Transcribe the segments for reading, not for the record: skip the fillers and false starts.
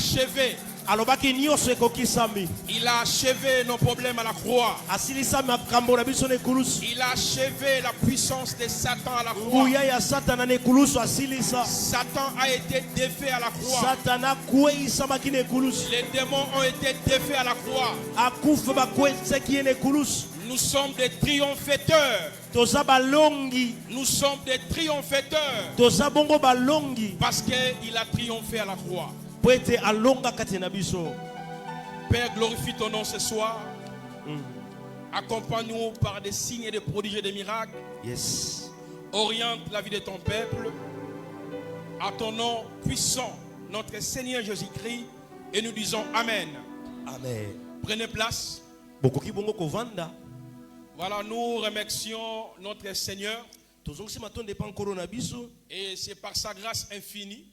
achevé. Il a achevé nos problèmes à la croix. Il a achevé la puissance de Satan à la croix. Satan a été défait à la croix. Les démons ont été défaits à la croix. Nous sommes des triomphateurs. Nous sommes des triomphateurs. Parce qu'il a triomphé à la croix. Père, glorifie ton nom ce soir. Accompagne-nous par des signes et des prodiges et des miracles. Yes. Oriente la vie de ton peuple. À ton nom puissant, notre Seigneur Jésus-Christ. Et nous disons Amen. Amen. Prenez place. Voilà, nous remercions notre Seigneur. Et c'est par sa grâce infinie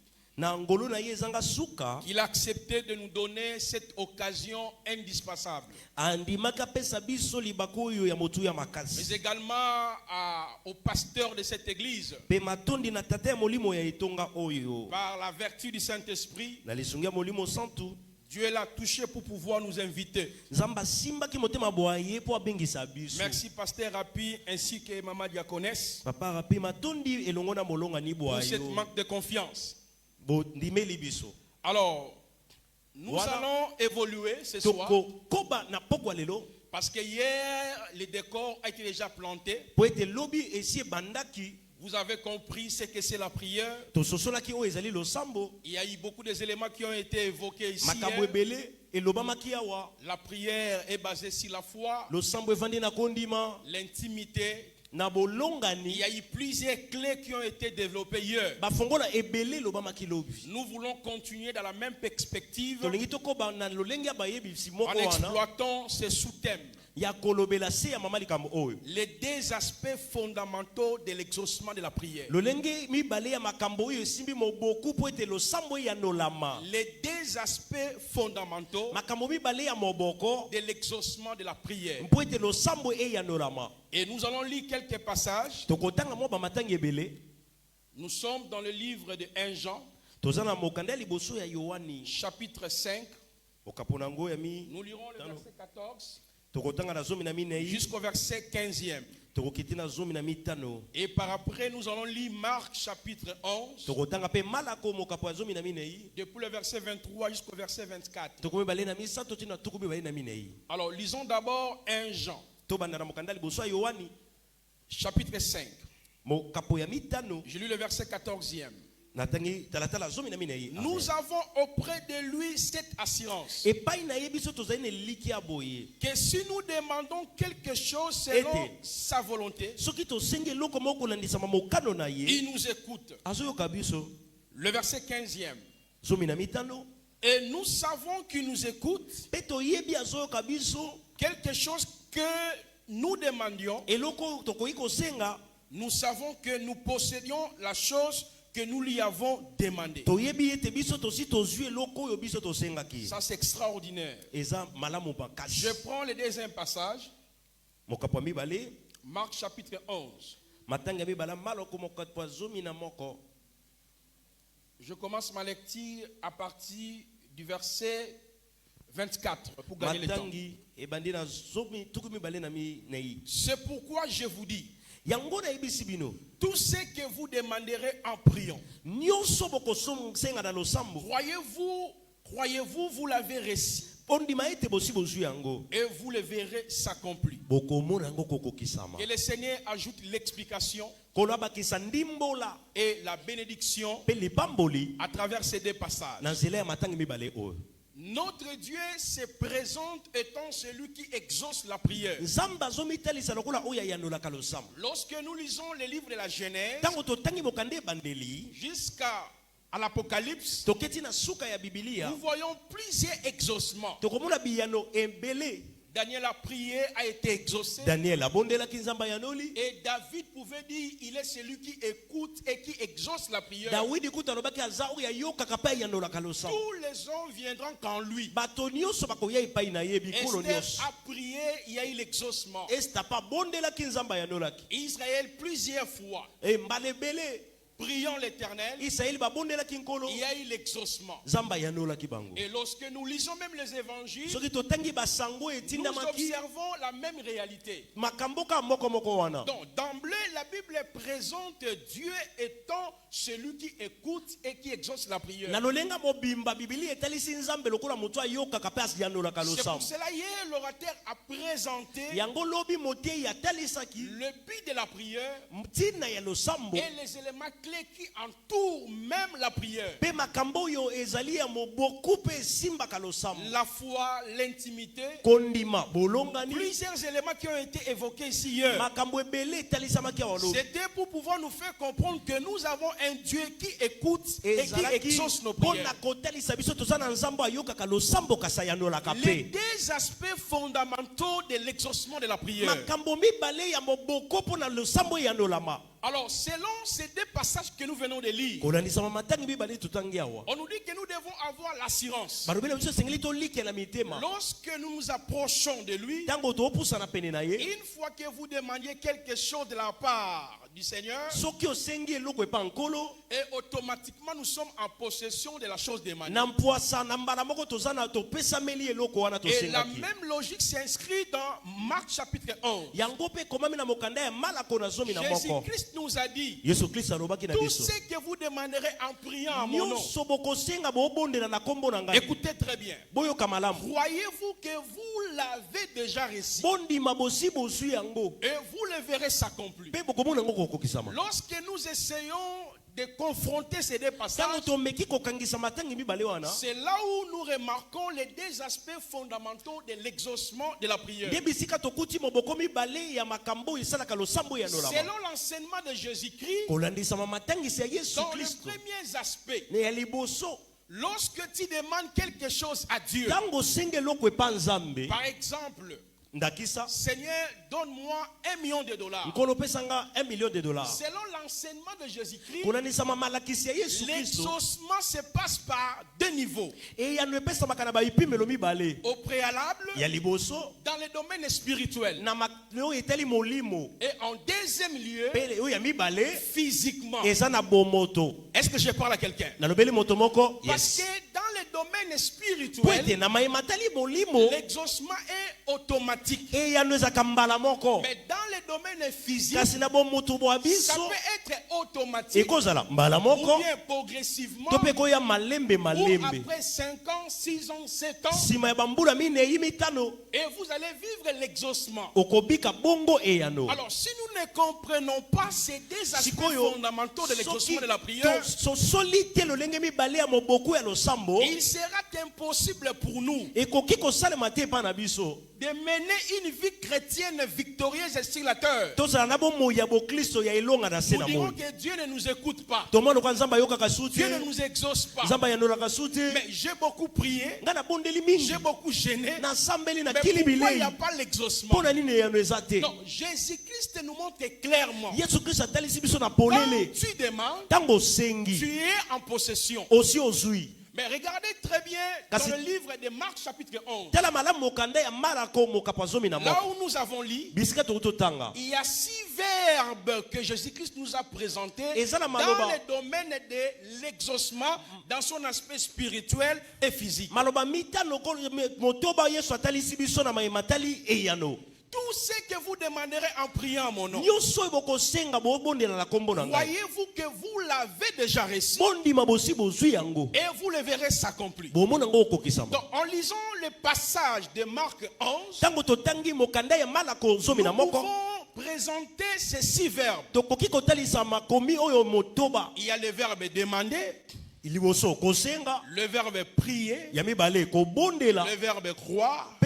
qu'il a accepté de nous donner cette occasion indispensable. Mais également au pasteur de cette église. Par la vertu du Saint-Esprit, Dieu l'a touché pour pouvoir nous inviter. Merci pasteur Rapi ainsi que Maman Diaconesse pour cette manque de confiance. Alors, nous allons évoluer ce soir. Parce que hier, le décor a été déjà planté. Vous avez compris ce que c'est la prière. Il y a eu beaucoup d'éléments qui ont été évoqués ici. La prière est basée sur la foi, l'intimité. Il y a eu plusieurs clés qui ont été développées hier. Nous voulons continuer dans la même perspective en exploitant ces sous-thèmes. Les deux aspects fondamentaux de l'exaucement de la prière. Les deux aspects fondamentaux de l'exaucement de la prière. Et nous allons lire quelques passages. Nous sommes dans le livre de 1 Jean, chapitre 5. Nous lirons le verset 14 jusqu'au verset 15e. Et par après, nous allons lire Marc chapitre 11, depuis le verset 23 jusqu'au verset 24. Alors, lisons d'abord 1 Jean, chapitre 5. Je lis le verset 14e. Nous avons auprès de lui cette assurance que si nous demandons quelque chose selon sa volonté, il nous écoute. Le verset 15e. Et nous savons qu'il nous écoute. Quelque chose que nous demandions, nous savons que nous possédions la chose que nous lui avons demandé. Ça, c'est extraordinaire. Je prends le deuxième passage. Marc chapitre 11. Je commence ma lecture à partir du verset 24 pour gagner le temps. C'est pourquoi je vous dis, tout ce que vous demanderez en priant, croyez-vous, vous l'avez reçu, et vous le verrez s'accomplir. Et le Seigneur ajoute l'explication et la bénédiction à travers ces deux passages. Notre Dieu se présente étant celui qui exauce la prière. Lorsque nous lisons le livre de la Genèse jusqu'à l'Apocalypse, nous voyons plusieurs exaucements. Daniel a prié, a été exaucé. Et David pouvait dire, il est celui qui écoute et qui exauce la prière. Tous les hommes viendront qu'en lui. Esther a prié, il y a eu l'exaucement. Israël plusieurs fois. priant l'Éternel, il y a eu l'exaucement. Et lorsque nous lisons même les évangiles, nous observons la même réalité. Donc d'emblée, la Bible présente Dieu étant celui qui écoute et qui exauce la prière. C'est pour cela hier l'orateur a présenté le but de la prière et les éléments clés qui entourent même la prière. La foi, l'intimité, plusieurs éléments qui ont été évoqués ici hier. C'était pour pouvoir nous faire comprendre que nous avons un Dieu qui écoute et qui exauce nos prières. Les deux aspects fondamentaux de l'exaucement de la prière. Alors, selon ces deux passages que nous venons de lire, on nous dit que nous devons avoir l'assurance. Lorsque nous nous approchons de lui, une fois que vous demandiez quelque chose de la part du Seigneur, et automatiquement nous sommes en possession de la chose demandée. Et la même logique s'inscrit dans Marc chapitre 11. Jésus-Christ nous a dit, tout ce que vous demanderez en priant à mon nom, écoutez très bien, croyez-vous que vous l'avez déjà reçu et vous le verrez s'accomplir. Lorsque nous essayons de confronter ces deux passages, c'est là où nous remarquons les deux aspects fondamentaux de l'exaucement de la prière. Selon l'enseignement de Jésus-Christ, dans les premiers aspects, lorsque tu demandes quelque chose à Dieu, par exemple, Seigneur, donne-moi $1 million. Selon l'enseignement de Jésus-Christ, l'exaucement se passe par deux niveaux. Au préalable, dans le domaine spirituel. Et en deuxième lieu, physiquement. Est-ce que je parle à quelqu'un? Parce que dans le domaine spirituel, l'exaucement est automatique. Mais dans le domaine physique, ça peut être automatique ou bien progressivement, ou après 5 ans, 6 ans, 7 ans, et vous allez vivre l'exaucement. Alors si nous ne comprenons pas ces deux aspects fondamentaux de l'exaucement de la prière, il sera impossible pour nous de mener une vie chrétienne victorieuse sur la terre. Nous dirons que Dieu ne nous écoute pas. Dieu ne nous exauce pas. Mais j'ai beaucoup prié, j'ai beaucoup gêné, mais pourquoi il n'y a pas l'exaucement? Donc Jésus-Christ nous montre clairement, quand tu demandes, tu es en possession. Mais regardez très bien dans le livre de Marc chapitre 11. Là où nous avons lu, il y a 6 verbes que Jésus-Christ nous a présentés dans le domaine de l'exaucement, dans son aspect spirituel et physique. Tout ce que vous demanderez en priant à mon nom, croyez-vous que vous l'avez déjà reçu et vous le verrez s'accomplir. Donc en lisant le passage de Marc 11, nous pouvons présenter ces 6 verbes. Il y a le verbe demander, le verbe prier, le verbe croire,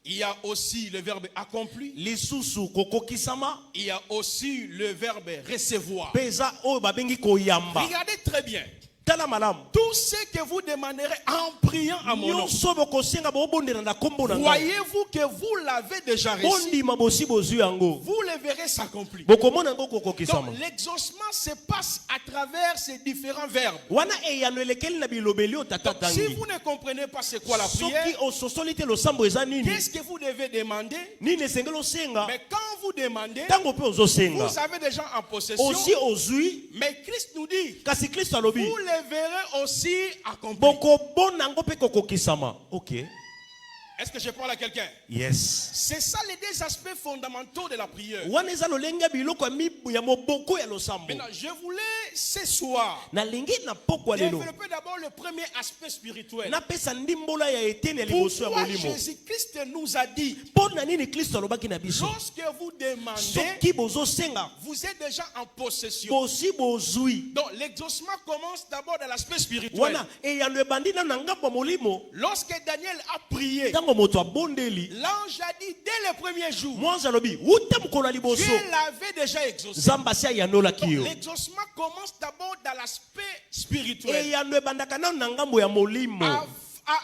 il y a aussi le verbe accompli. Il y a aussi le verbe recevoir. Regardez très bien. Tout ce que vous demanderez en priant à mon nom, croyez-vous que vous l'avez déjà reçu? Vous le verrez s'accomplir. Donc l'exaucement se passe à travers ces différents verbes. Donc, si vous ne comprenez pas c'est quoi la prière, qu'est-ce que vous devez demander? Mais quand vous demandez, vous avez des gens en possession. aussi ozui, Mais Christ nous dit, kasi Christ alobi, vous les verrez aussi accomplis. boko bonango pe kokokisama. Ok. Est-ce que je parle à quelqu'un? Yes. C'est ça les deux aspects fondamentaux de la prière. Waneza lolenga biloko ya moboko ya losambo. Maintenant, je voulais ce soir Na lingi na pokwa lelo. développer d'abord le premier aspect spirituel. Na pesa ndimbola ya etene ya liboso ya Pourquoi molimo. Jésus-Christ nous a dit, Pona nini Kristo alobaki na biso? lorsque vous demandez, Soki bozo senga, vous êtes déjà en possession. bosi bozui. Donc l'exaucement commence d'abord dans l'aspect spirituel. Wana eyano ebandi na ngambo molimo. Lorsque Daniel a prié, Tango moto abondeli. l'ange a dit dès le premier jour, Mwanza lobi, uta mkono liboso. Dieu l'avait déjà exaucé. Zamba sia yanola kiyo. L'exaucement commence d'abord dans l'aspect spirituel. Eyano ebandaka na ngambo ya molimo.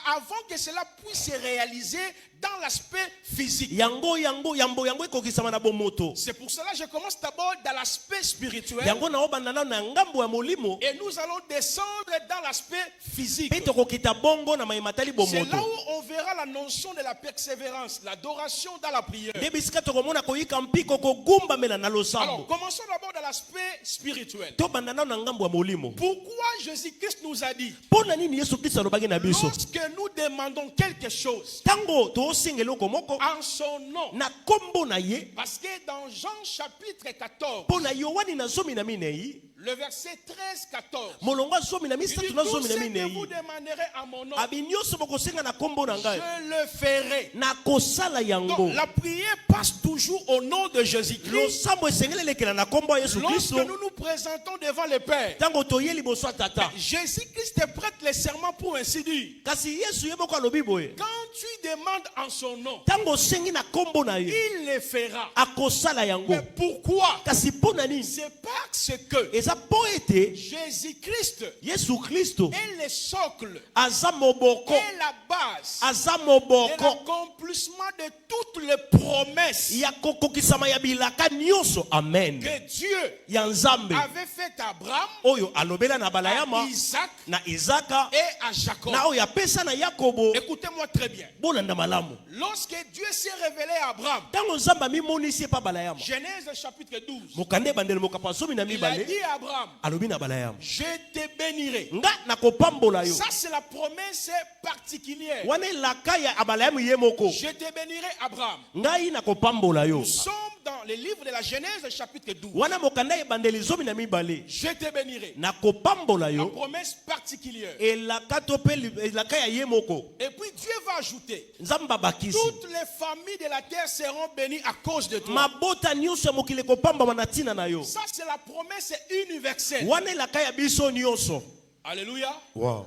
Avant que cela puisse se réaliser dans l'aspect physique. Yango ekokisama na bomoto. C'est pour cela que je commence d'abord dans l'aspect spirituel. Yango na obanda na ngambo ya molimo. Et nous allons descendre dans l'aspect physique. Peto kokita bongo na maimatali C'est bomoto. là où on verra la notion de la persévérance, l'adoration dans la prière. Debisika tokomona koyika mpiko kogumba mela na losambo. Alors, commençons d'abord dans l'aspect spirituel. To banda na ngambo ya molimo. Pourquoi Jésus-Christ nous a dit, Pona nini Yesu Kristo alobaki na biso? lorsque nous demandons quelque chose Tango to singelo komoko en son nom, na kombo na ye. parce que dans Jean chapitre 14, Pona Yohani na zomi na minei. le verset 13-14, Molongo zomi na il dit, misatu na tout zomi ce na que minei. vous demanderez à mon nom, Abinyoso bokosenga na kombo na ngai. je le ferai. Na kosala yango. Donc la prière passe toujours au nom de Jésus-Christ. Losambo esengeli lekela na kombo ya Yesu Lorsque Kristo. nous nous présentons devant le Père, Tango toye liboso ya tata. Jésus-Christ te prête les serments pour ainsi dire. Kasi Yesu yeboko alobi boye. Quand tu demandes en son nom, Tango sengi na kombo na ye. il le fera. Akosala yango. Mais pourquoi? Kasi pona nini? C'est parce que Eza po ete Jésus-Christ Yesu Kristo est le socle aza moboko. et la base Aza de moboko. l'accomplissement de toutes les promesses Ya kokokisama ya bilaka nyonso. Amen. que Dieu Ya nzambe. avait fait à Abraham, Oyo alobela na à balayama. Isaac Na Isaka. et à Jacob. Na oyo apesa na Yakobo. Écoutez-moi très bien. Bolanda malamu. Lorsque Dieu s'est révélé à Abraham, Tango nzambe mimonisi pa balayama. Genèse chapitre 12, Mokande bandele mokapa somi na il a mibale. dit à Abraham, Alobi na balayama. je te bénirai. Nga na kopambola yo. Ça, c'est la promesse particulière. Wane laka ya abalayamu ye moko. Je te bénirai, Abraham. Ngai na kopambola yo. Nous sommes dans le livre de la Genèse, chapitre 12. Wana mokanda ebandeli zomi na mibale. Je te bénirai. Na kopambola La yo. promesse particulière. Elaka to pe elaka ya ye moko. Et puis Dieu va ajouter, Nzamba bakisi. toutes les familles de la terre seront bénies à cause de toi. Mabota nyonso ya mokili kopamba manatina na yo. Ça, c'est la promesse universelle. Wana elaka ya biso nyonso. Alléluia. Wow.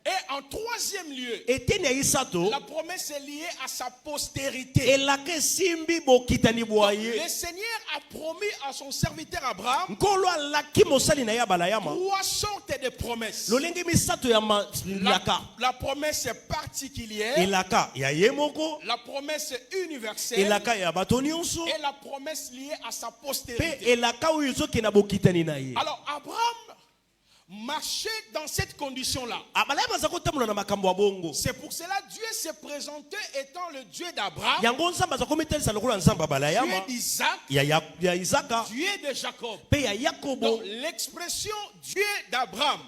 Et en troisième lieu, Eteni ya isato. la promesse est liée à sa postérité. Elaka simbi bokitani boye. Le Seigneur a promis à son serviteur Abraham Nkolo alaki mosali na ya balayama. trois sortes de promesses. Lolenge misato ya laka. La promesse particulière, Elaka ya ye moko. la promesse universelle Elaka ya bato nyonso. et la promesse liée à sa Pe postérité. elaka oyo ezokenda bokitani na ye. Alors Abraham marchait dans cette condition-là. Abalayama aza kotambola na makambo ya bongo. C'est pour cela que Dieu s'est présenté étant le Dieu d'Abraham, Yango nzambe aza kometelisa lokola nzambe ya Dieu balayama. d'Isaac, Ya Isaka. Dieu de Jacob. Pe ya Yakobo. Donc l'expression Dieu d'Abraham,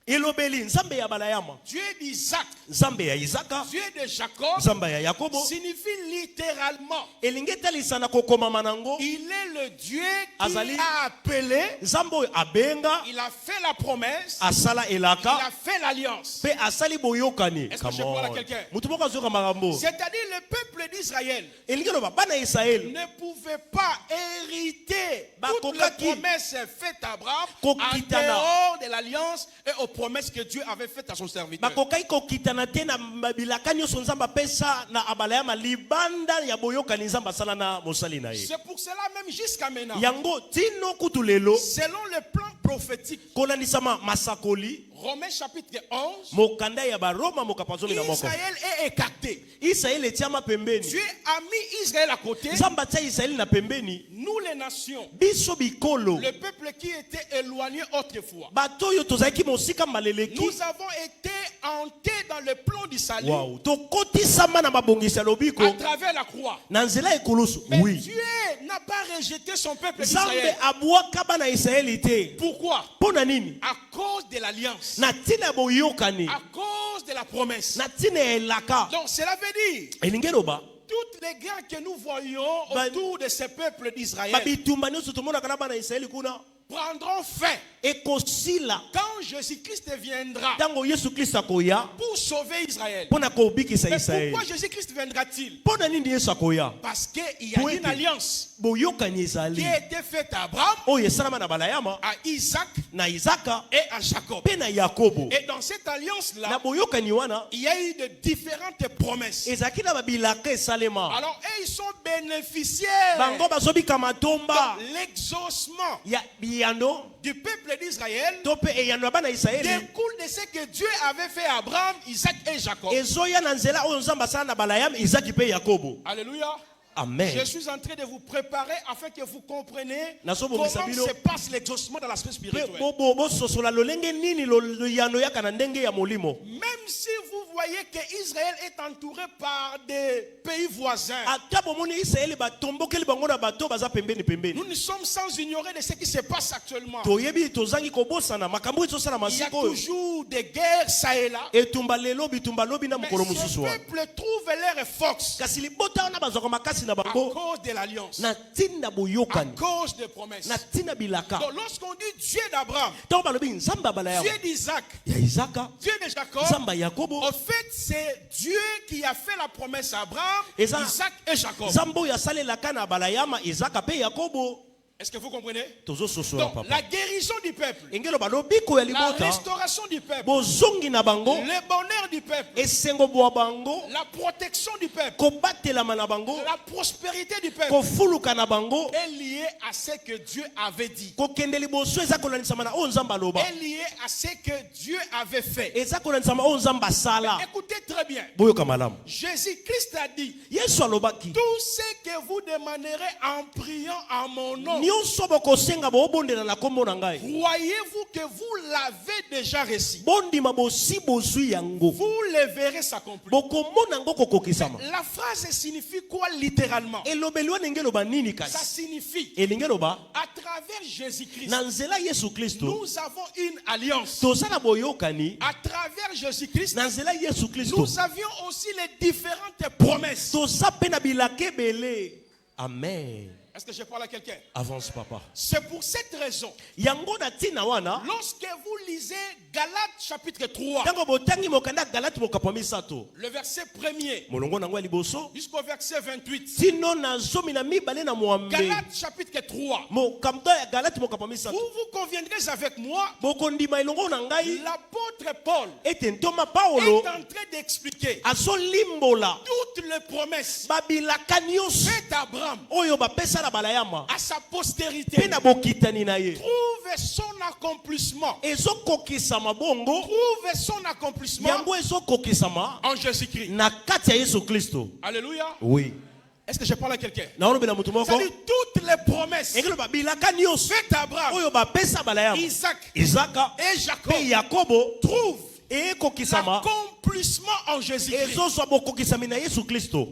Elobeli nzambe ya balayama. Dieu d'Isaac, Nzambe ya Isaka. Dieu de Jacob Nzambe ya Yakobo. signifie littéralement, Elingi etalisa na kokoma nango. il est le Dieu qui Azali. a appelé, Nzambe oyo abenga. il a fait la promesse, Asala il elaka. a fait l'alliance. Pe asali boyokani. Est-ce que je parle à quelqu'un? Mutu moko azoka makambo. C'est-à-dire le peuple d'Israël Elingi loba bana Israël. ne pouvait pas hériter toutes les Bakokaki. promesses faites à Abraham en Kokitana. dehors de l'alliance et aux promesses que Dieu avait faites à son serviteur. Bakokai kokitana te na bilaka nyonso nzambe apesa na abalayama libanda ya boyokani nzambe asala na mosali na ye. C'est pour cela même jusqu'à maintenant, Yango tino kutu lelo selon le plan prophétique, kolandisama masakoli Romains chapitre 11, mokanda ya baroma mokapa zomi na moko. Israël est écarté. Israël etiama pembeni. Dieu a mis Israël à côté. Nzambe atia Israël na pembeni. Nous les nations, Biso bikolo. le peuple qui était éloigné autrefois, Bato yo tozaki mosika maleleki. nous avons été entré dans le plan du salut Wow. Tokotisama na mabongisi ya lobiko. à travers la croix. Na nzela ekulusu. Mais Oui. Dieu n'a pas rejeté son peuple Zambe d'Israël. abwaka bana Israeli te. Pourquoi? Pona nini? À cause de l'alliance. Na tina boyokani. À cause de la promesse. Na tina elaka. Donc cela veut dire Elingi loba. toutes les guerres que nous voyons autour de ces peuples d'Israël Babitumba nyonso tomona kana bana Israeli kuna. prendront fin Ekosila. quand Jésus-Christ viendra Tango Yesu Kristo akoya. pour sauver Israël. Pona kobikisa Mais Israeli. pourquoi Jésus-Christ viendra-t-il? Pona nini Yesu akoya? Parce qu'il y a une alliance Boyokani qui ezali. a été faite à Abraham, Oyo esalama na balayama. à Isaac Na Isaka. et à Jacob. Pe na Yakobo. Et dans cette Na alliance-là, boyokani wana. il y a eu de différentes promesses. Ezaki na babilaka esalema. Alors, eux, ils sont bénéficiaires Bango bazobika matomba. de l'exaucement Ya biyando. du peuple d'Israël Tope eyano ya bana Israeli. découle de ce que Dieu avait fait à Abraham, Isaac et Jacob. Ezoya na nzela oyo nzamba asala na balayam Isaki pe Yakobo. Alléluia. Amen. Je suis en train de vous préparer afin que vous compreniez Naso comment bobisa bino. se passe l'exaucement dans l'aspect Pe spirituel. bobo sosola lolenge nini lo yano yaka na ndenge ya molimo. Même si vous voyez que Israël est entouré par des pays voisins, Ata bomoni Israeli batombokeli bango na bato baza pembeni pembeni. nous ne sommes sans ignorer de ce qui se passe actuellement. Toyebi tozangi kobosana makambo ezosala Il y a masiko oyo. toujours des guerres ça et là. Etumba lelo bitumba lobi na Mais mokolo ce mosusu wa. peuple trouve leur force Kasi libota wana bazwaka makasi na à bango cause de l'alliance, na tinda à boyokani cause des promesses. na tina bilaka. Donc lorsqu'on dit Dieu d'Abraham, Tango balobi nzamba balayama Dieu d'Isaac, ya Isaka, Dieu de Jacob, nzamba Yakobo, en fait c'est Dieu qui a fait la promesse à Abraham, Et ça- Isaac et Jacob. nzambo ya salelaka na balayama Isaka pe Yakobo. Est-ce que vous comprenez? Tozo sosola Donc papa. la guérison du peuple, Engelo balobiko ya la libota restauration du peuple, bozongi na bango le bonheur du peuple, esengo bwa bango la protection du peuple, kobatelama na bango la prospérité du peuple kofuluka na bango est liée à ce que Dieu avait dit, kokende liboso eza kolanisama na oyo nzambe aloba est liée à ce que Dieu avait fait. eza kolanisama oyo nzambe asala. Écoutez très bien. Boyoka malamu Jésus-Christ a dit, Yesu alobaki tout ce que vous demanderez en priant en mon nom, nyonso bokosenga boobondela na kombo na ngai croyez-vous que vous l'avez déjà reçu? bondima bosi bozwi yango Vous le verrez s'accomplir. bokomona yango kokokisama. La phrase signifie quoi littéralement? elobeli wana enge eloba nini Ça kasi signifie, elingi eloba à travers Jésus-Christ, na nzela Yesu Kristo nous avons une alliance. toza na boyokani. À travers Jésus-Christ, Na nzela Yesu Kristo nous avions aussi les différentes promesses. toza mpe na bilaka ebele. Amen. Est-ce que je parle à quelqu'un? Avance papa. C'est pour cette raison, Yango na tina wana lorsque vous lisez Galates chapitre 3, ntango botangi mokanda galate mokapo misato le verset 1er molongo nango ya liboso jusqu'au verset 28. tino na zomi na mibale na mwambe Galates chapitre 3. mokamto ya galate mokapo misato Vous conviendrez avec moi, bokondima elongo na ngai l'apôtre Paul ete ntoma est Paolo en train d'expliquer azolimbola toutes les promesses babilaka nyonso faites à Abraham, oyo bapesa na balayama à sa postérité, mpe na bokitani na ye trouve son accomplissement. ezokokisama bongo Trouve son accomplissement yango ezokokisama en Jésus-Christ. na kati ya Yesu Kristo. Alléluia. Oui. Est-ce que je parle à quelqu'un? naolobela motu moko C'est-à-dire toutes les promesses engelo babilaka nyonso faites à Abraham, oyo bapesa balayama Isaac Isaka et Jacob mpe Yakobo trouvent ekokisama l'accomplissement en Jésus-Christ. ezozwa bokokisami na Yesu Kristo.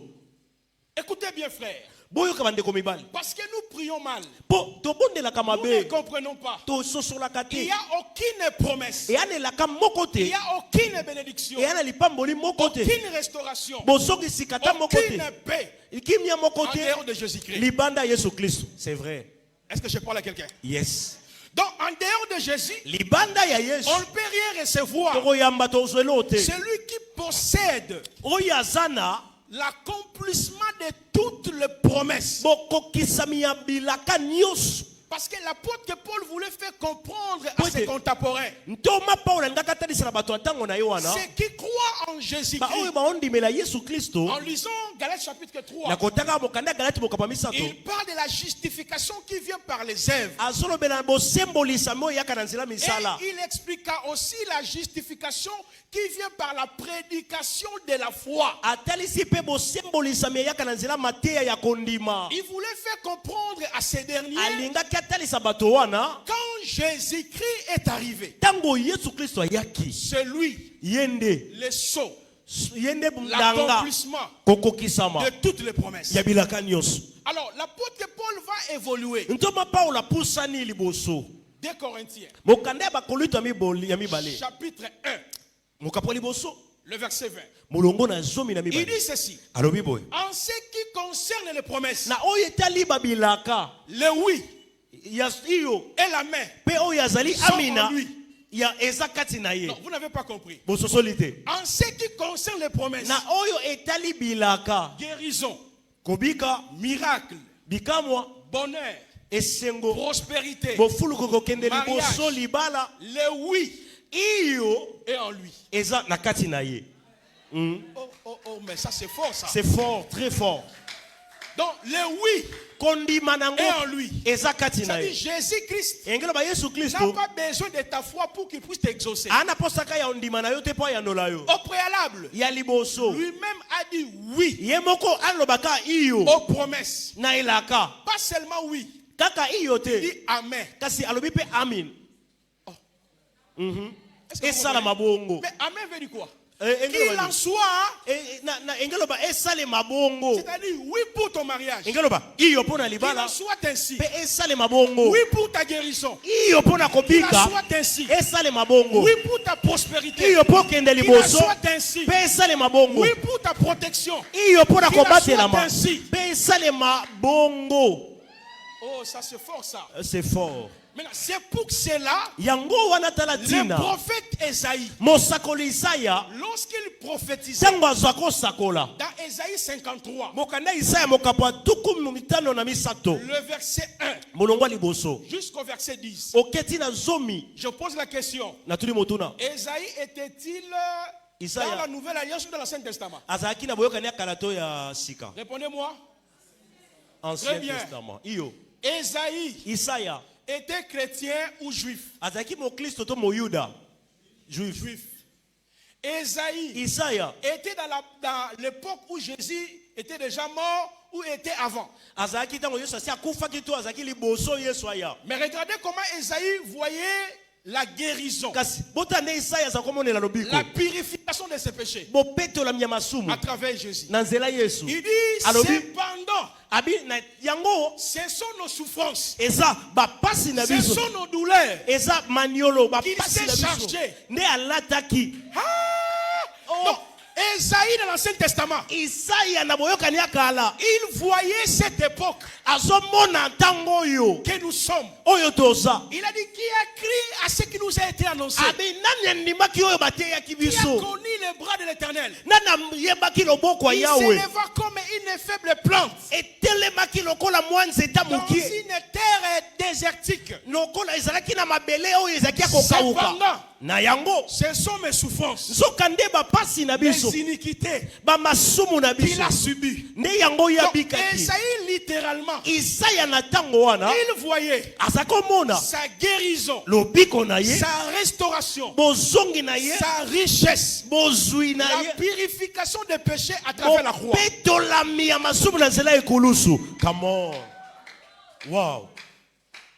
Écoutez bien, frère. boyoka bandeko mibali Parce que nous prions mal. mpo tobondelaka Nous ne mabe comprenons pas. tososolaka Il n'y te a aucune promesse. eyanelaka moko Il n'y te a aucune bénédiction. eya na lipamboli moko te Aucune restauration. bozongisika ta moko Aucune te paix kimia moko en te dehors de Jésus-Christ. libanda ya Yesu Kristo. C'est vrai. Est-ce que je parle à quelqu'un? Yes. Donc, en dehors de Jésus, libanda ya Yesu on ne peut rien recevoir. tokoyamba tozwelo te Celui qui possède oyo aza na l'accomplissement de toutes les promesses. bokokisami ya bilaka nyonso. Parce que l'apôtre Paul voulait faire comprendre à ses contemporains, ntoma Paulo alingaka atalisela bato ya ntango na ye wana ceux qui croient en Jésus-Christ, baoyo baondimela Yesu Kristo en lisant Galates chapitre 3, Na kotanga mokanda Galate mokapa misato. il parle de la justification qui vient par les œuvres. Azolobela bo sembolisa mo yaka na nzela misala. Et il expliqua aussi la justification qui vient par la prédication de la foi. Atalisi pe bo sembolisa me yaka na nzela mateya ya kondima. Il voulait faire comprendre à ces derniers, Alinga katalisa bato wana. quand Jésus-Christ est arrivé, Tango Yesu Kristo yaki. c'est lui, Yende. le sceau, Yende bundanga. l'accomplissement Kokokisama. de toutes les promesses. Yabilaka nyos. Alors, l'apôtre Paul va évoluer. Ntoma Paula pusani liboso. 2 Corinthiens, Mokanda bakoluta miboli ya mibale. chapitre 1, Mokapo liboso. le verset 20. Molongo na zomi na Il mibale. dit ceci. Alobi boy. En ce qui concerne les promesses, Na oyo etali babilaka. le oui Ya iyo. et la main Pe oyo azali sont amina. en lui. Ya eza kati na ye. Non, vous n'avez pas compris. Bososolite. En ce qui concerne les promesses, Na oyo etali bilaka. guérison, Kobika. miracle, Bikamwa. bonheur, Esengo. prospérité, Bofulu kokokende Mariage. liboso libala. le oui Iyo. est en lui. Eza na kati na ye. Oh, oh, oh, mais ça c'est fort ça. C'est fort, très fort. Donc, le oui Kondima nango est en lui. eza kati na C'est-à-dire ye. Jésus-Christ Engelo ba Yesu n'a Kristo pas besoin de ta foi pour qu'il puisse t'exaucer. ana posaka ya ondima na yo te po ya nola yo. Au préalable, Ya liboso. lui-même a dit oui Ye moko alobaka iyo aux promesses. na elaka. Pas seulement oui, Kaka iyo il te. dit amen. Kasi alobi pe amin. Est-ce que vous Esala comprenez? mabongo. Mais amen veut dire quoi? Engelo Qu'il ba en di. soit, Na engelo ba esale mabongo. c'est-à-dire oui pour ton mariage. Engelo ba iyo pona Qu'il libala. en soit ainsi. Pe esale mabongo. Oui pour ta guérison. Iyo pona Qu'il en kobika. soit ainsi. Esale mabongo. Oui pour ta prospérité. Iyo po kende Qu'il en liboso. soit ainsi. Pe esale mabongo. Oui pour ta protection. Iyo pona Qu'il en kobatelama. soit ainsi. Pe esale mabongo. Oh, ça c'est fort ça. C'est fort. Maintenant, c'est pour cela, Yango wana tala le tina. prophète Esaïe, Mosakoli Isaya. lorsqu'il prophétisait Tango azwako sakola. dans Esaïe 53, Mokanda Isaya mokapwa tuku mitano na misato. le verset 1 Molongwa liboso. jusqu'au verset 10, Oketi na zomi. je pose la question. Na tuli motuna. Esaïe était-il Isaïe. dans la Nouvelle Alliance ou dans l'Ancien Testament? Azaki na boyokani ya kalato ya sika. Répondez-moi. Ancien Très bien. Testament. Iyo. Esaïe Isaya. était chrétien ou juif? Azaki mo Kristo to mo Yuda. Juif. Juif. Esaïe Isaya. était dans l'époque où Jésus était déjà mort ou était avant. Azaki tango Yesu asi akufa kitu azaki liboso Yesu aya. Mais regardez comment Esaïe voyait la guérison, Kasi botane Isaya za komonela lobiko. la purification de ses péchés Bopeto la mnyamasumu. à travers Jésus. Na nzela Yesu. Il dit, Alobi. cependant, Abi na yango ce sont nos souffrances, eza bapasi na ce biso. sont nos douleurs. Eza maniolo Qu'il bapasi s'est na biso. chargé. Ne alataki. Donc, Esaïe dans l'Ancien Testament, Isaya na boyokani ya kala. il voyait cette époque Azomona ntango yo. que nous sommes. Oyo toza. Il a dit, qui a cru à ce qui nous a été annoncé? Abi nani andimaki oyo bateyaki Qui a biso. connu les bras de l'Éternel? Nana yebaki loboko Il ya Yahweh. s'éleva comme une faible plante Etelemaki lokola mwa nzeta dans mokie. une terre désertique. Lokola ezalaki na mabele oyo ezalaki ya kokauka. Cependant, Na yango. ce sont mes souffrances, Nzoka nde bapasi na biso. mes iniquités Bamasumu na qu'il biso. a subi. Nde yango ya Donc, bikaki. Esaïe littéralement, Isaya na tango wana. il voyait Azakomona. sa guérison, Lobiko na ye. sa restauration, Bozongi na ye. sa richesse, Bozwi na la ye. purification des péchés à travers la croix. Bopetolami ya masumu na nzela ekulusu. Come on. Wow.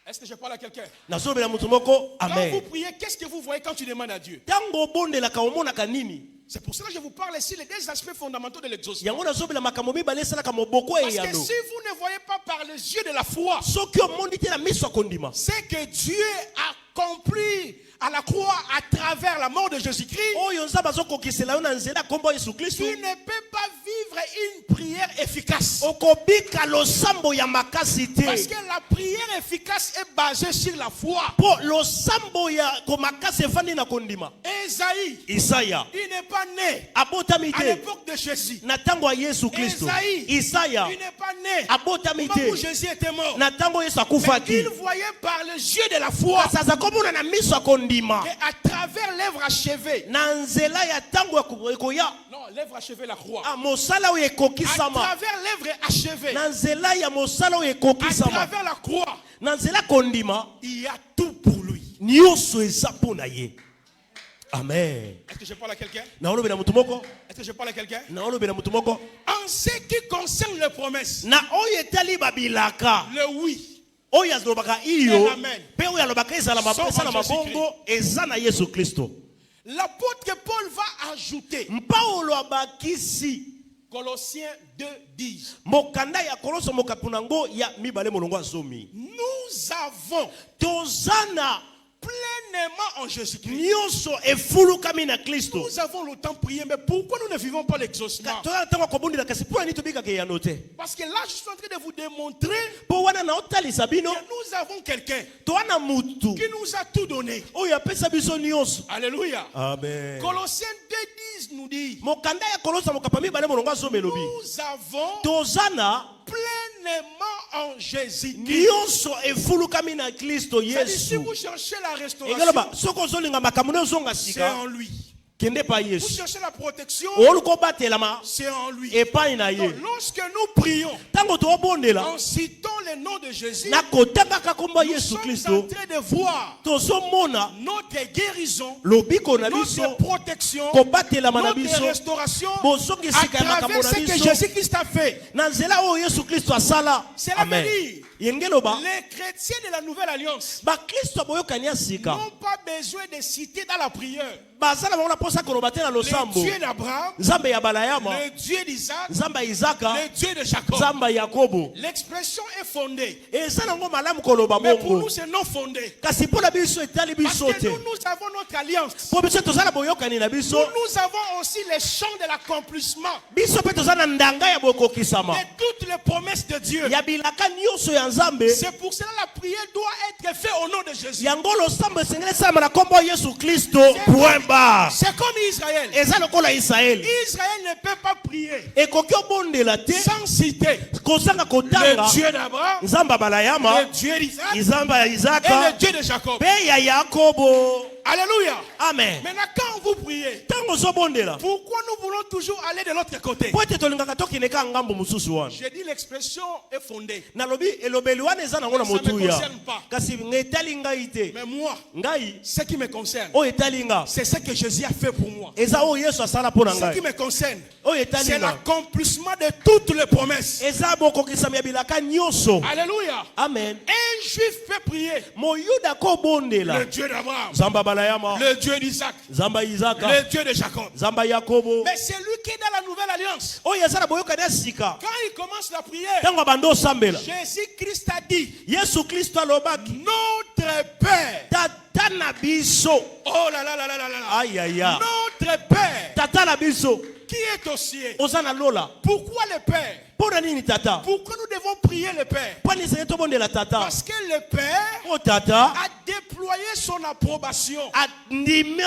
Est-ce que je parle à quelqu'un? Nazobela mutu moko. Quand vous Amen. priez, qu'est-ce que vous voyez quand tu demandes à Dieu? Tango bondelaka omonaka nini? C'est pour cela que je vous parle ici les deux aspects fondamentaux de l'exaucement. Yango nazobela makambo mibale esalaka moboko Parce que eyano. si vous ne voyez pas par les yeux de la foi Soki omondi te na miso ya kondima. c'est que Dieu a accompli à la croix à travers la mort de Jésus-Christ, Oyo nzambe azokokisela yo na nzela kombo Yesu Kristo. tu ne peux pas vivre une prière efficace. Okobika losambo ya makasi Parce te. que la prière efficace est basée sur la foi. Po losambo ya komakasi efandi na kondima. Esaïe, Isaya il n'est pas né abotami à te l'époque de Jésus. na tango ya Yesu Kristo. Esaïe, Isaya il n'est pas né abotami au moment où te Jésus était mort. na tango Yesu Mais akufaki. il voyait par les yeux de la foi Kasi azakomona na miso ya kondima. qu'à travers l'œuvre achevée, Na nzela ya tango ya ekoya. non, l'œuvre achevée, la croix, Mosala travers l'œuvre achevée, na nzela ya mosala oyo ekokisama, à travers la croix, na nzela kondima, il y a tout pour lui. nyonso eza mpona ye. Amen. Est-ce que je parle à quelqu'un? Naolobe na mutu moko. Est-ce que je parle à quelqu'un? Naolobe na mutu moko. En ce qui concerne les promesses, Na oyo etali babilaka, le oui, oyo azolobaka iyo, Amen. pe oyo alobaka ezala mabongo, eza na Yesu Kristo. l'apôtre Paul va ajouter, Paulo abakisi Colossiens 2:10. mokanda ya Koloso mokapunango ya mibale molongo azomi. Nous avons Tozana pleinement en Jésus-Christ. nyonso efulukami na Kristo. Nous avons le temps prié, mais pourquoi nous ne vivons pas l'exaucement? Tozana tango kobundila kasi pona ni tobika ke yanote. Parce que là, je suis en train de vous démontrer Po wana na otalisa bino, que nous avons quelqu'un toana mutu qui nous a tout donné. oyo apesa biso nyonso. Alléluia. Amen. Colossiens 2:10 nous dit, Mokanda ya Koloso mokapa mibale molongo azomi elobi. nous avons Tozana pleinement en Jésus-Christ. nyonso efulukami na Kristo C'est-à-dire, si Yesu. vous cherchez la restauration, Egaloba soko zolinga makambo ne zonga c'est sika en lui. kende pa Vous Yesu. cherchez la protection, Oluko batelama c'est en lui. epai na ye. Donc, lorsque nous prions, Tango tobondela en citant le nom de Jésus, na kotanga komba nous Yesu sommes en Kristo, train de voir tozomona notre guérison, lobiko na notre biso protection, kobatelama na notre biso restauration bozongi à sika ya makambo travers na ce que biso Jésus-Christ a fait. na nzela oyo Yesu Kristo asala. Cela veut Amen. dire, Yengeloba les chrétiens de la nouvelle alliance ba Kristo boyokani ya sika n'ont pas besoin de citer dans la prière bazala bango na posa koloba te na le losambo. Dieu d'Abraham, Nzambe ya balayama, le Dieu d'Isaac, Nzambe ya Izaka, le Dieu de Jacob. Nzambe ya Yakobo. L'expression est fondée, Eza nango malamu koloba mais pour bongo. nous c'est non fondé. Kasi mpona biso etali Parce biso que te. nous avons notre alliance. Po biso tozala boyokani na biso. Nous avons aussi les champs de l'accomplissement Biso pe tozala ndanga ya bokokisama. de toutes les promesses de Dieu. Ya bilaka nyonso ya Nzambe. C'est pour cela que la prière doit être faite au nom de Jésus. Yango losambo esengeli esalama na kombo ya Yesu Kristo. Point barre. C'est comme Israël. Eza lokola Israeli. Israël ne peut pas prier Ekoki obondela te sans citer kozanga le kotanga Dieu d'Abraham, Nzambe ya balayama, le Dieu d'Isaac Nzambe ya et Izaka, le Dieu de Jacob. pe ya Yakobo. Alléluia. Amen. Maintenant, quand vous priez, Tango ozobondela pourquoi nous voulons toujours aller de l'autre côté? po ete tolingaka tokendeka ngambo mosusu wana. J'ai dit l'expression est fondée. Nalobi elobeli wana eza nango na Ça me motuya concerne pas. kasi etali ngai te. Mais moi, Ngai ce qui me concerne, oyo etali nga c'est ce que Jésus a fait pour moi. eza oyo Yesu asala mpo na Ce qui ngai me concerne, oyo etali c'est nga l'accomplissement de toutes les promesses. eza bokokisami ya bilaka nyonso. Alléluia. Amen. Un juif peut prier Moyuda kobondela le Dieu d'Abraham, Nzambe ya balayama, le Dieu d'Isaac, Nzambe ya Izaka, le Dieu de Jacob. Nzambe ya Yakobo. Mais c'est lui qui est dans la nouvelle alliance. Oyo eza na boyokani ya sika Quand il commence la prière, ntango abanda osambela Jésus-Christ a dit, Yesu Kristo alobaki notre Père. tata na biso. Oh là là là là là là. Ayaya. Notre Père Tata na biso qui est au ciel. oza na lola. Pourquoi le Père? Mpona nini tata? Pourquoi nous devons prier le Père? Mpona esenge tobondela tata. Parce que le Père O tata a déployé son approbation andima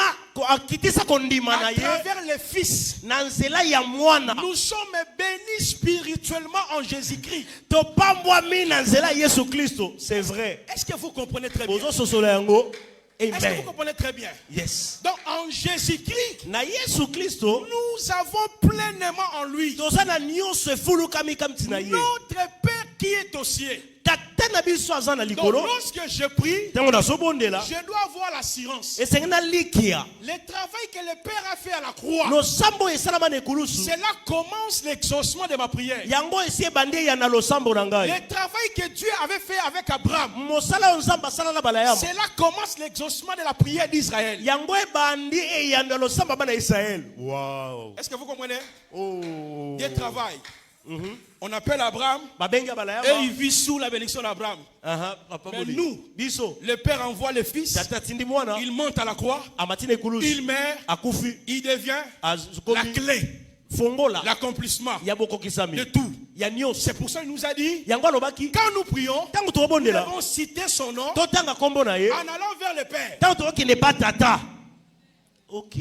akitisa kondima na à ye travers le Fils. na nzela ya mwana. Nous sommes bénis spirituellement en Jésus-Christ. Topambwami na nzela ya Yesu Kristo. C'est vrai. Est-ce que vous comprenez très bien? Bozososola yango. Est-ce que vous Amen. comprenez très bien? Yes. Donc en Jésus-Christ, Na Yesu Kristo nous avons pleinement en lui toza na nyonso efulukami kami ntina ye. notre Père qui est au ciel. Tata na biso aza na Donc likolo. lorsque je prie, Ntango nazobondela je dois avoir l'assurance. esenge na likia. Le travail que le Père a fait à la croix, Losambo esalama na ekulusu. c'est là commence l'exaucement de ma prière. Yango esi ebandi ya na losambo na ngai. Le travail que Dieu avait fait avec Abraham, Mosala oyo Nzambe asala na balayama. c'est là commence l'exaucement de la prière d'Israël. Yango ebandi eyanda losambo bana Israël. Wow. Est-ce que vous comprenez? Oh. Dieu travaille. On appelle Abraham Babenga et balayama. il vit sous la bénédiction d'Abraham. Aha, papa Mais boli. nous, Biso. le Père envoie le Fils, Tata tindi mwana. il monte à la croix, Amatina ekulusu. il meurt, Akufi. il devient la Azukomi. clé, Fongola. l'accomplissement Ya bokokisami. de tout. Ya nyonso. C'est pour ça qu'il nous a dit, Yango alobaki. quand nous prions, Tango nous tobondela. devons citer son nom Totanga kombo na ye. en allant vers le Père. Tango tokende ba tata. Ok.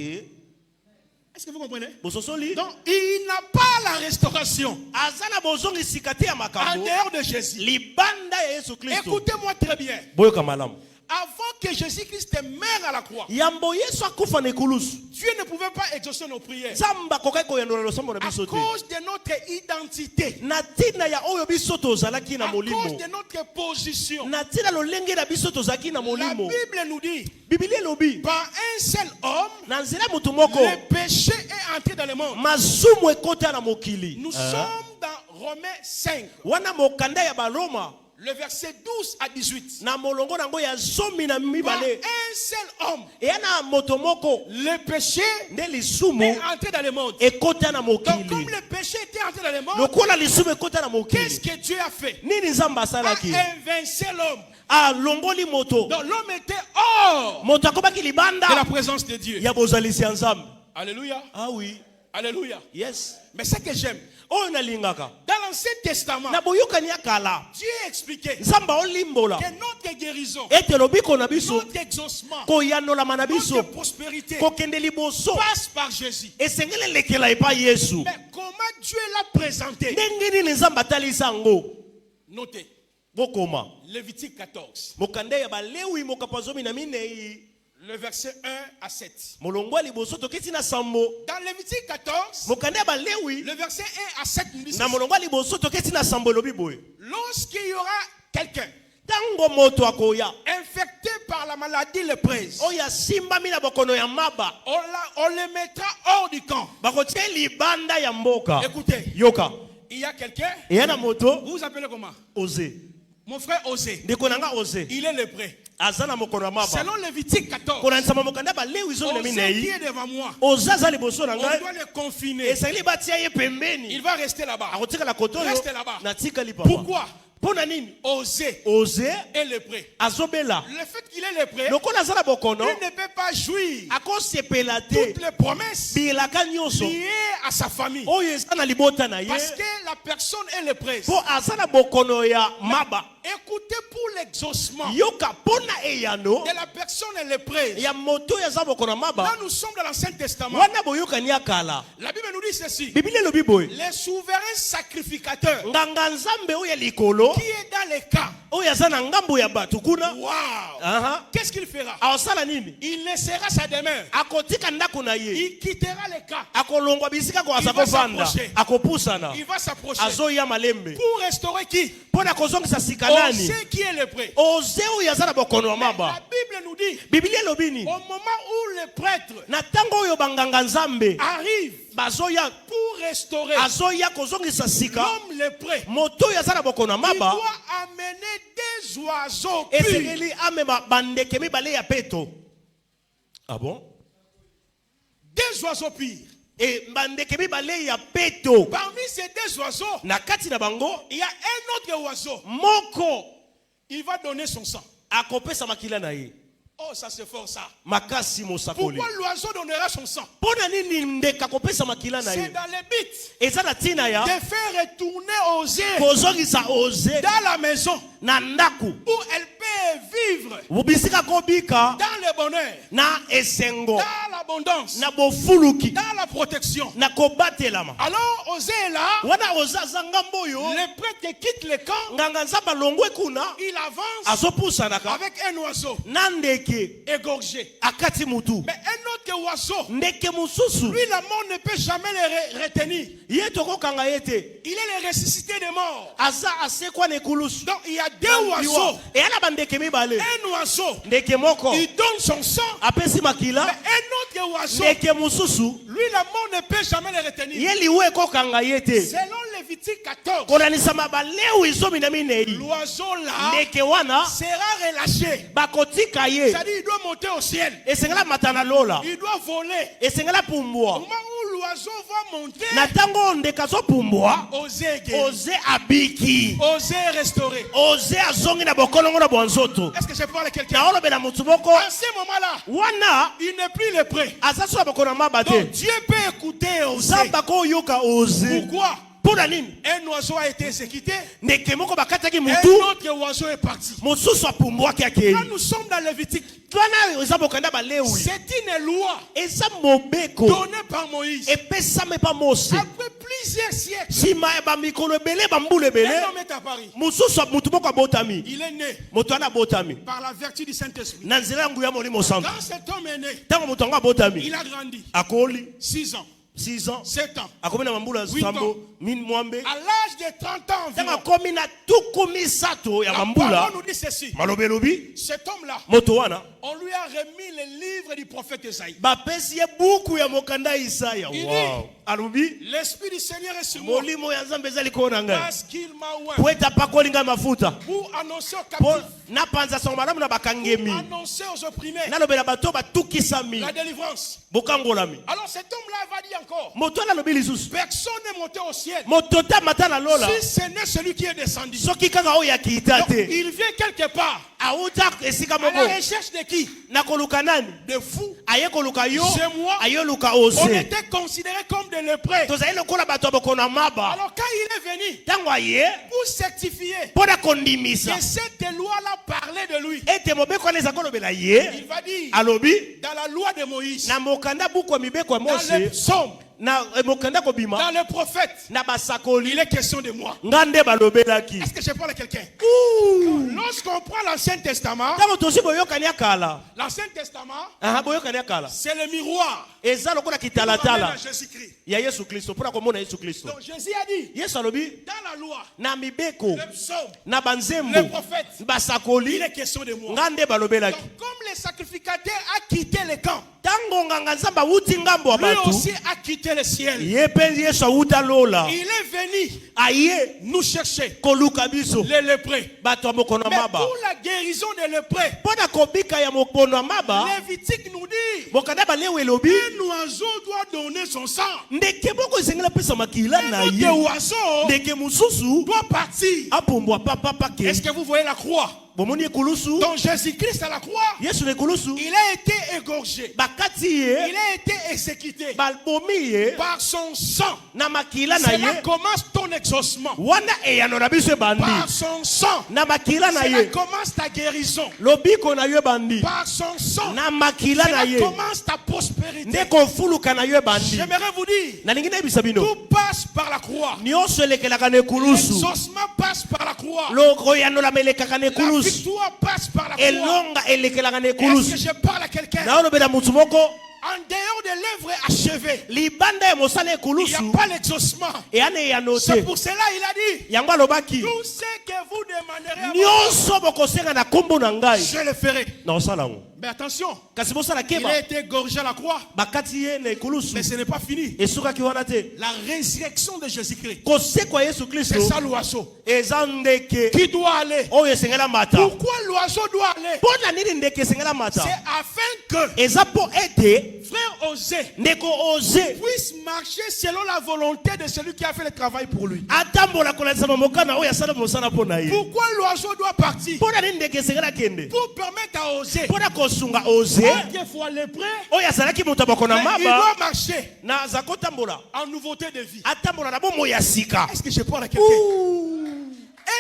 Est-ce que vous comprenez? Bososoli. Donc, il n'a pas la restauration Azana bozongi sikate ya en makambo. dehors de Jésus. Libanda ya Yesu Kristo. Écoutez-moi très bien. Boyoka malamu. Avant que Jésus-Christ meure à la croix, yambo Yesu akufa na ekulusu, Dieu ne pouvait pas exaucer nos prières Nzamba kokai koyandola losambo na à biso te. cause de notre identité, Na tina ya oyo biso tozalaki na à cause molimo, de notre position. na tina lolenge na biso tozalaki na La molimo. Bible nous dit, Biblia elobi par un seul homme, na nzela mutu moko le péché est entré dans le monde. masumu ekota na mokili. Nous sommes dans Romains 5, Wana mokanda ya Baroma le verset 12 à 18. na molongo nango ya zomi na Par mibale, un seul homme, eya na moto moko le péché nde lisumu est entré dans le monde. ekota na Donc, comme mokili. le péché était entré dans le monde, Lokola lisumu ekota na qu'est-ce mokili, que Dieu a fait? nini Nzamba A asalaki? invincé l'homme. Alongoli moto, Donc, l'homme était hors moto akomaki de la libanda présence de Dieu. ya bozalisi ya Nzambe. Alléluia. Ah oui, Alléluia. yes. Mais ce que j'aime, Oyo nalingaka dans l'Ancien Testament, na boyokani ya kala, Dieu expliquait Nzamba olimbola que notre guérison, ete lobiko na biso notre exaucement, koyanolama na biso notre prospérité kokende liboso passe par Jésus. esengeli elekela epai Yesu. Mais comment Dieu l'a présenté? Ndenge nini Nzambe atalisa yango? Notez, Bokoma Lévitique 14, mokanda ya balewi mokapo zomi na minei le verset 1 à 7. molongo ya liboso toketi na sambo. Dans Lévitique 14, Mokanda ya balewi le verset 1 à 7 nous dit na ceci. molongo ya liboso toketi na sambo elobi boye, Lorsqu'il y aura quelqu'un tango moto akoya infecté par la maladie lépreuse, oyo asimbami na bokono ya maba, on le mettra hors du camp. bakotia libanda ya mboka. Écoutez, Yoka il y a quelqu'un, eya na moto vous vous appelez comment? Oze, Mon frère Osée, ndeko nanga Oze il est lépreux. aza na mokono ya maba. Selon Lévitique 14, Konanisama mokanda ya balewi zomi na Osée qui minei, est devant moi, Oze aza liboso na on ngai, doit le confiner. esengeli batia ye Il pembeni, va rester là-bas. akotikala koto oyo Reste là-bas. natikali papa. Pourquoi? Mpona nini? Osée Oze est lépreux. azobela Le fait qu'il est lépreux, lokola aza na bokono il ne peut pas jouir akosepela te toutes les promesses bilaka nyonso liées à sa famille. oyo eza na libota na ye, Parce que la personne est lépreuse. mpo aza na bokono ya maba. Écoutez pour l'exaucement Yoka mpona eyano de la personne lépreuse. ya moto oyo aza bokono ya Là, maba, nous sommes dans l'Ancien Testament. wana boyokani ya kala. La Bible nous dit ceci. Biblia elobi boye, Les souverains sacrificateurs nganga nzambe oyo ya likolo qui est dans les camps. oyo aza na ngambo ya bato kuna, Wow! aha, Qu'est-ce qu'il fera? aosala nini? Il laissera sa demeure. Akotika ndako na ye, Il quittera les camps. akolongwa bisika ko aza Il va kovanda, s'approcher. akopusana, Il va s'approcher. azoya malembe Pour restaurer qui? mpona kozongisa sika On nani? sait qui est lépreux. Oze oyo aza na bokono ya Mais la maba. Bible nous dit, Biblia elobi nini? au moment où les prêtres Na ntango oyo banganga nzambe arrivent bazoya, pour restaurer azoya kozongisa sika l'homme lépreux, moto oyo aza na bokono ya il maba, doit amener des oiseaux purs. esengeli amema bandeke mibale ya peto. Ah bon? Des oiseaux purs. E bandeke mibale ya peto, Parmi ces deux oiseaux, na kati na bango il y a un autre oiseau. moko Il va donner son sang. akopesa makila na ye, Oh, ça c'est fort ça. makasi mosakoli. Pourquoi l'oiseau donnera son sang? Mpona nini ndeka akopesa makila na C'est ye? dans le but Eza na ntina ya de faire retourner Osée kozongisa Oze dans la maison na ndaku où elle peut vivre bisika kobika dans le bonheur, na esengo, dans l'abondance, na bofuluki, dans la protection. na kobatelama. Alors Osée est là, Wana Oze aza ngambo oyo les prêtres quittent le camp, nganga nzambe alongwe kuna il avance azopusanaka avec un oiseau na ndeke égorgé. akati mutu. Mais un autre oiseau, Ndeke mosusu lui la mort ne peut jamais le retenir. ye tokokanga ye te, Il est le ressuscité des morts. aza asekwa na ekulusu. Donc il y a deux oiseaux. eya na bandeke mibale, Un oiseau, ndeke moko il donne son sang. apesi Mais makila, un autre oiseau, ndeke mosusu lui la mort ne peut jamais le retenir. ye liwe ekokanga ye te. Selon Lévitique 14, Kolanisama balewi zomi na minei, l'oiseau là ndeke wana sera relâché. bakotika ye, C'est-à-dire il doit monter au ciel. esengela matana lola, Il doit voler. esengela Au pumbwa. moment où l'oiseau va monter, Na ntango ndeke azopumbwa, Osée guérit. Oze abiki, Osée restauré. Oze azongi na bokolongo na bwa nzoto. Est-ce que je peux parler à quelqu'un? Naolobela mutu moko À ce moment-là, wana il n'est plus lépreux. aza so na bokono ya maba te. Donc Dieu peut écouter Osée. Nzambe akoyoka Oze. Pourquoi? Mpona nini? Un oiseau a été exécuté, Ndeke moko bakataki un mutu, autre oiseau est parti. mosusu apumbwaki akei. Là, nous sommes dans Lévitique. Wana eza bokanda balewi, C'est une loi eza mobeko donnée par Moïse. epesami pa Mose. Après plusieurs siècles, sima ba mikolo ebele ba mbula ebele un homme est apparu. mususu mutu moko abotami Il est né moto ana abotami par la vertu du Saint-Esprit. na nzela ya nguya ya molimo santu Quand cet homme est né, ntango moto yango abotami il a grandi. akoli 6 ans, 6 ans 7 ans. akomi na mambula Huit sambo min mwambe À l'âge de 30 ans ntango environ, akomi na tuku misato ya la mambula parole nous dit ceci. malobi elobi Cet homme-là, moto wana on lui a remis le livre du prophète Esaïe. bapesi ye buku ya mokanda Isaya. Il Wow. alobi L'Esprit du Seigneur est sur moi molimo ya nzambe eza likolo na ngai parce qu'il m'a oint po ete apakoli ngai mafuta pour annoncer aux po captifs, napanza sango malamu na bakangemi annoncer aux opprimés nalobela bato batukisami la délivrance. bokangolami Alors cet homme-là va dire encore, moto wana alobi lisusu personne n'est monté au ciel moto te amata na lola si ce n'est celui qui est descendu. soki kaka oyo akita Donc, te il vient quelque part auta esika à la moko recherche de qui? na koluka nani De fous. aye koluka yo C'est moi. aye luka On ose était considérés comme des lépreux. tozali lokola bato ya bokono ya maba Alors quand il est venu ntango aye pour certifier mpo na kondimisa que cette loi-là parlait de lui, ete mobeko wana eza kolobela ye il va dire alobi dans la loi de Moïse, na mokanda buku ya mibeko ya dans les mose psaumes, na mokanda kobima dans les prophètes, na basakoli il est question de moi. nga nde balobelaki Est-ce que je parle à quelqu'un? Lorsqu'on prend l'Ancien Testament, ntango tosi boyokani ya kala l'Ancien Testament, aha boyokani ya kala c'est le miroir eza lokola qui nous ramène kitalatala à Jésus-Christ. ya yesu kristo mpona komona yesu kristo Donc Jésus a dit, yesu alobi dans la loi, na mibeko les psaumes, na les banzembo prophètes, basakoli il est question de moi. nga nde balobelaki Donc comme le sacrificateur a quitté le camp, ntango nganga nzambe awuti ngambo ya lui bato aussi a quitté le ciel. ye mpe yesu awuta lola Il est venu aye nous chercher, koluka biso les lépreux. bato ya mokono ya Mais maba pour la guérison des lépreux, mpo na kobika ya mokono ya maba Lévitique nous dit, mokanda balewi elobi un oiseau doit donner son sang. ndeke moko esengeli apesa makila na Un autre ye oiseau ndeke mosusu doit partir. apumbwa papa Est-ce ke que vous voyez la croix? bomoni ekulusu Donc Jésus-Christ à la croix, yesu na ekulusu il a été égorgé. bakati Il ye a été exécuté balbomi ye par son sang. na makila na C'est là ye commence ton exaucement. wana eyano na biso ebandi Par son sang. na makila na C'est là ye commence ta guérison. lobiko na yo ebandi Par son sang. na makila C'est na là ye commence ta prospérité. nde kofuluka na yo ebandi J'aimerais vous dire, nalingi nayebisa bino tout passe par la croix. nyonso elekelaka na ekulusu L'exaucement passe par la croix. koyanolama elekaka na La ekulusu victoire passe par la croix. elonga elekelaka na Est-ce que ekulusu je parle à quelqu'un? naolobela mutu moko En dehors de l'œuvre achevée, libanda ya mosala il n'y a ekulusu pas l'exaucement. eyana eyano C'est te pour cela il a dit, yango alobaki tout ce que vous demanderez à moi, nyonso bokosenga na nkombo na ngai je le ferai. naosala yango Mais attention, kasi bosala il keba a été égorgé à la croix, bakati ye na ekulusu mais ce n'est pas fini. esukaki wana te La résurrection de Jésus-Christ, kosekwa yesu kristo c'est ça l'oiseau. eza ndeke Qui doit aller? oyo esengela mata Pourquoi l'oiseau doit aller? mpo na nini ndeke esengela mata C'est afin que eza mpo ete frère Osée ndeko oze puisse marcher selon la volonté de celui qui a fait le travail pour lui. atambola kolandisa mokana oyo asala mosala mpo na ye Pourquoi l'oiseau doit partir? mpo na nini ndeke esengela kende Pour permettre à Osée, mpo na kosunga oze quelquefois lépreux, oyo azalaki moto ya bokona mais il maba doit marcher na aza kotambola en nouveauté de vie. atambola na bomoi ya sika Est-ce que je parle à quelqu'un?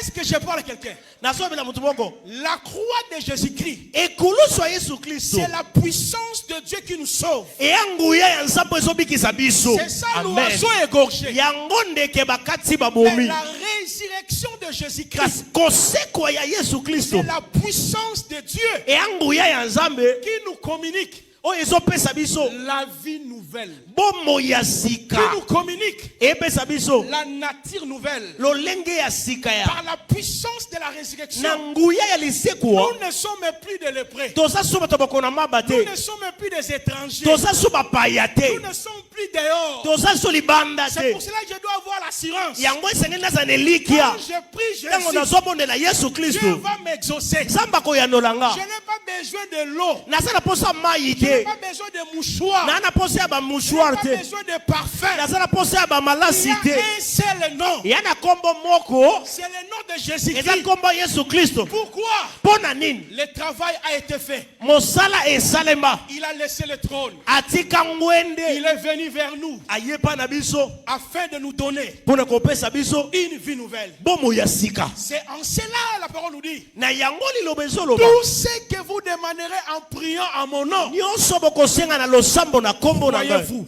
Est-ce que je parle à quelqu'un? nazobela motu moko La croix de Jésus-Christ, ekulusu ya yesu kristo c'est la puissance de Dieu qui nous sauve. eya nguya ya nzambe ezobikisa biso C'est ça amen l'oiseau égorgé. yango ndeke bakati Mais babomi la résurrection de Jésus-Christ, kasi kosekwa ya yesu kristo c'est la puissance de Dieu eya nguya ya nzambe qui nous communique oyo ezopesa biso la vie nouvelle, bomoi ya qui sika nous communique eyepesa biso la nature nouvelle. lolenge ya sika ya Par la puissance de la résurrection, na nguya ya lisekwa nous ne sommes plus des lépreux. toza so bato bakona maba Nous te ne sommes plus des étrangers. toza so bapaya te Nous ne sommes plus dehors. toza so libanda C'est te pour cela que je dois avoir l'assurance. yango esengeli naza na elikia Quand je prie ntango Jésus, nazobondela yesu Dieu kristo va m'exaucer. nzambe akoyandola nga Je n'ai pas besoin de l'eau. naza na posa mai Je n'ai te pas besoin de mouchoir. naa na posa ya Je n'ai bamouchoir pas te besoin de parfum. naza na posa ya bamalasi Il y te a un seul nom. eya na nkombo moko C'est le nom de eza Jésus-Christ. nkombo ya yesu kristo Pourquoi? mpo na nini Le travail a été fait. mosala esalema Il a laissé le trône. atika ngwende Il est venu vers nous aye pa na biso afin de nous donner mpo na kopesa biso une vie nouvelle. bomoi ya sika C'est en cela la parole nous dit. na yango liloba ezoloba Tout ce que vous demanderez en priant en mon nom, nyonso bokosenga na losambo na nkombo na ngai voyez-vous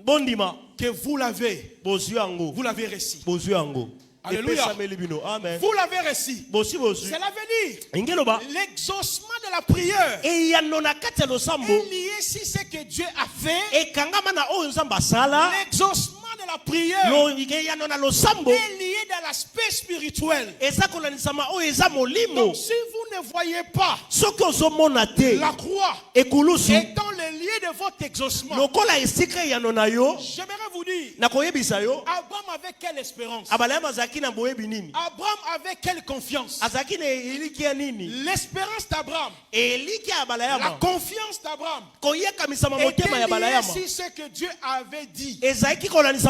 bondima que vous l'avez reçu. Alléluia. Amen. Vous l'avez reçu. Cela veut dire l'exaucement de la prière est lié si ce que Dieu a fait. L'exaucement de la prière est lié dans l'aspect spirituel. Donc si vous ne voyez pas la croix étant le lieu de votre exaucement, j'aimerais vous dire, Abraham avait quelle espérance? Abraham avait quelle confiance? L'espérance d'Abraham, la confiance d'Abraham était liée si ce que Dieu avait dit. L'espérance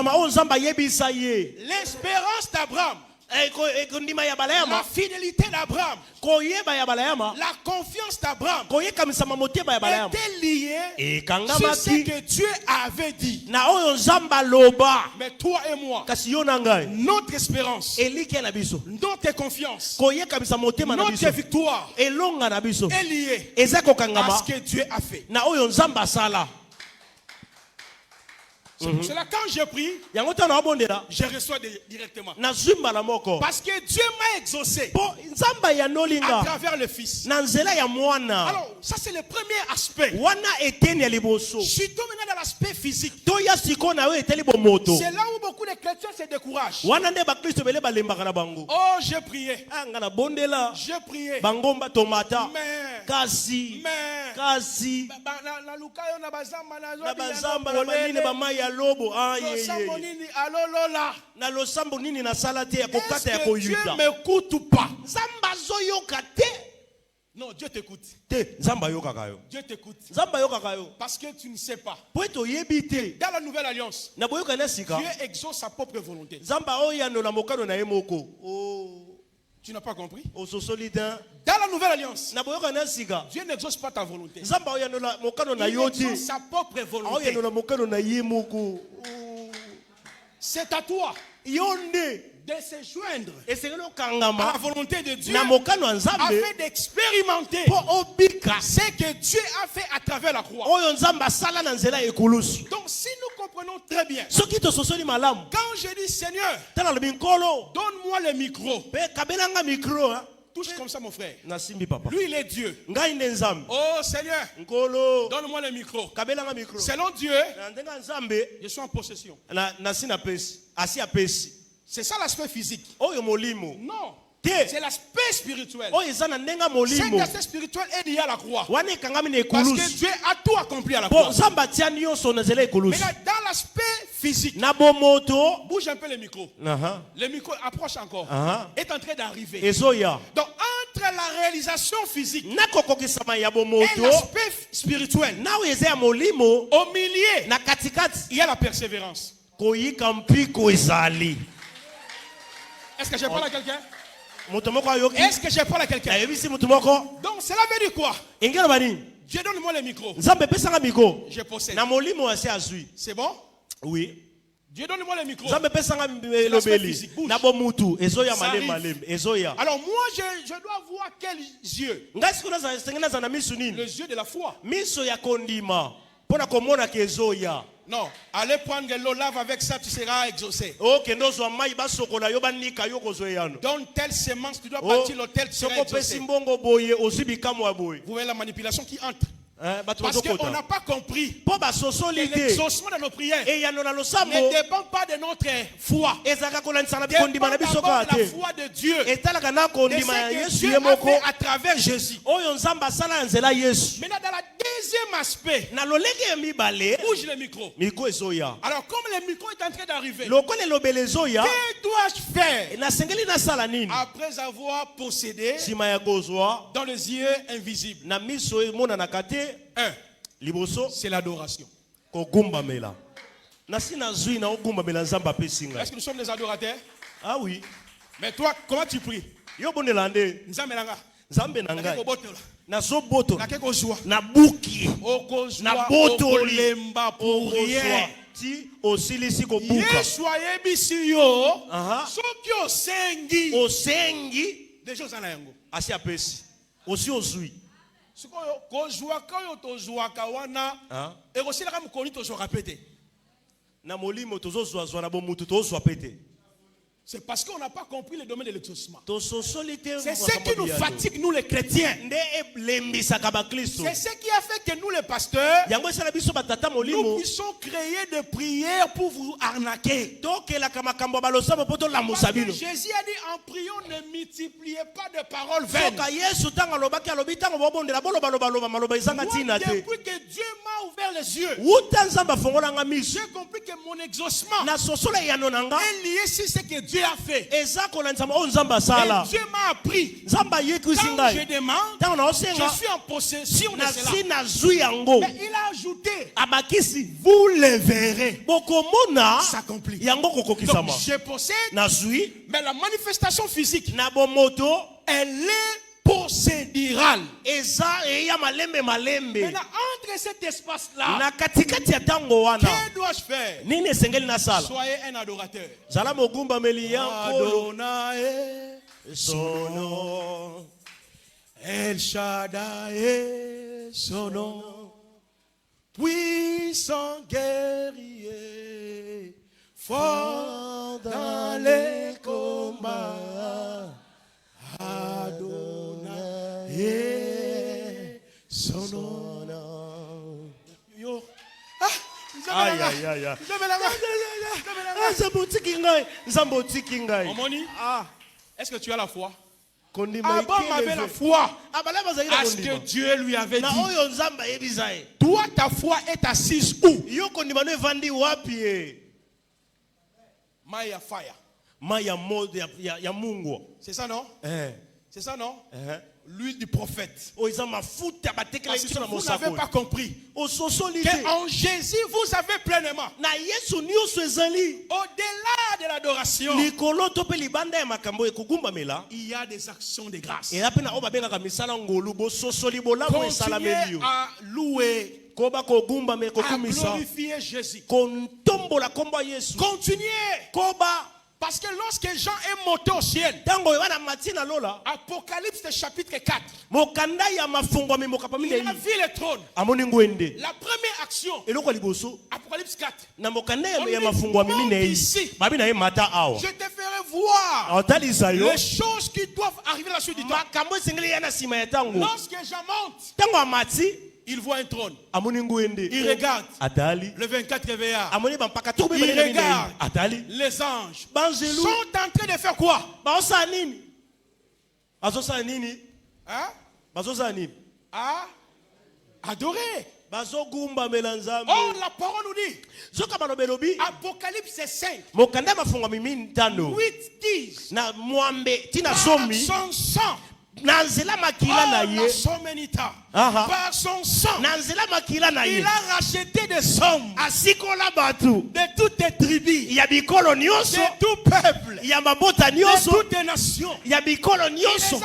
d'Abraham, la fidélité d'Abraham, la confiance d'Abraham était liée sur ce que Dieu avait dit. Mais toi et moi, notre espérance, notre confiance, notre victoire est liée à ce que Dieu a fait. C'est cela, quand je prie, je reçois directement. Parce que Dieu m'a exaucé à travers le Fils. Alors, ça c'est le premier aspect. Surtout maintenant dans l'aspect physique. C'est là où beaucoup de chrétiens se découragent. Oh, j'ai prié. J'ai prié. Est-ce que Dieu m'écoute ou pas? Non, Dieu t'écoute. Dieu t'écoute. Parce que tu ne sais pas. Dans la nouvelle alliance, Dieu exauce sa propre volonté. Tu n'as pas compris? Dans la nouvelle alliance, Dieu n'exauce pas ta volonté. Il exauce sa propre volonté. C'est à toi de se joindre à la volonté de Dieu afin d'expérimenter ce que Dieu a fait à travers la croix. Donc si nous comprenons très bien, quand je dis Seigneur, donne-moi le micro, touche comme ça mon frère. Lui il est Dieu. Oh Seigneur, donne-moi le micro. Selon Dieu, je suis en possession. C'est ça l'aspect physique. Non. C'est l'aspect spirituel. Cet aspect spirituel est lié à la croix. Parce que Dieu a tout accompli à la croix. Mais dans l'aspect physique, bouge un peu le micro. Le micro approche encore. Est en train d'arriver. Donc entre la réalisation physique et l'aspect spirituel, au milieu, il y a la persévérance. Est-ce que je parle à quelqu'un? Est-ce que je parle à quelqu'un? Donc cela veut dire quoi? Dieu donne-moi le micro. Je possède. C'est bon? Oui. Dieu donne-moi le micro. Alors moi je dois voir quels yeux? Les yeux de la foi. Non, allez prendre de l'eau, lave avec ça, tu seras exaucé. Donne telle semence, tu dois partir l'autel, tu seras exaucé. Vous voyez la manipulation qui entre. Parce qu'on n'a pas compris que l'exaucement de nos prières ne dépend pas de notre foi. Dépend d'abord de la foi de Dieu. De ce que Dieu a fait à travers Jésus. Maintenant dans la deuxième aspect, bouge le micro. Alors comme le micro est en train d'arriver, que dois-je faire après avoir possédé dans les yeux invisibles? C'est l'adoration. Est-ce que nous sommes des adorateurs? Ah oui. Mais toi, comment tu pries? Nabuki Nabotolemba pour rien. Ti osilisi kobuka. Yesoye bisiyo. Soki osengi. Des choses en yango. Asi apesi. Osi ozui. Kozwaka yo tozwaka wana. Ekosila ka mukoni tozwaka pete. C'est parce qu'on n'a pas compris le domaine de l'exaucement. C'est ce qui nous fatigue, nous les chrétiens. C'est ce qui a fait que nous les pasteurs, nous puissions créer des prières pour vous arnaquer. Parce que Jésus a dit en priant, ne multipliez pas de paroles vaines. Depuis que Dieu m'a ouvert les yeux, j'ai compris que mon exaucement est lié sur ce que Dieu a fait. Et Dieu m'a appris. Quand je demande, je suis en possession de cela. Mais il a ajouté, vous le verrez s'accomplir. Donc je possède, mais la manifestation physique, elle est procédurale. Maintenant, entre cet espace-là, que dois-je faire? Soyez un adorateur. Adonai, son nom. El Shaddai, son nom. Puissant guerrier, fort dans les combats. Adonai, son nom. Yo. Aïe, aïe, aïe. Est-ce que tu as la foi? Abraham avait la foi à ce que Dieu lui avait dit. Toi, ta foi est assise où? Maya fire. Maya mode ya Mungu. C'est ça non? C'est ça non? L'huile du prophète. Parce que vous n'avez pas compris qu'en Jésus vous avez pleinement, au-delà de l'adoration, il y a des actions de grâce. Continuez à louer, à glorifier Jésus. Continuez. Parce que lorsque Jean est monté au ciel, Apocalypse chapitre 4, il a vu le trône. La première action, Apocalypse 4, on dit, ici, je te ferai voir les choses qui doivent arriver à la suite du temps. Lorsque Jean monte, il voit un trône. Il regarde le 24 réveillard. Il regarde les anges. Sont en train de faire quoi? Adorer. Oh, la parole nous dit, Apocalypse 5, 8, 10, son sang, par son sang, il a racheté des sommes de toutes les tribus, de tout peuple, de toutes les nations. Il les a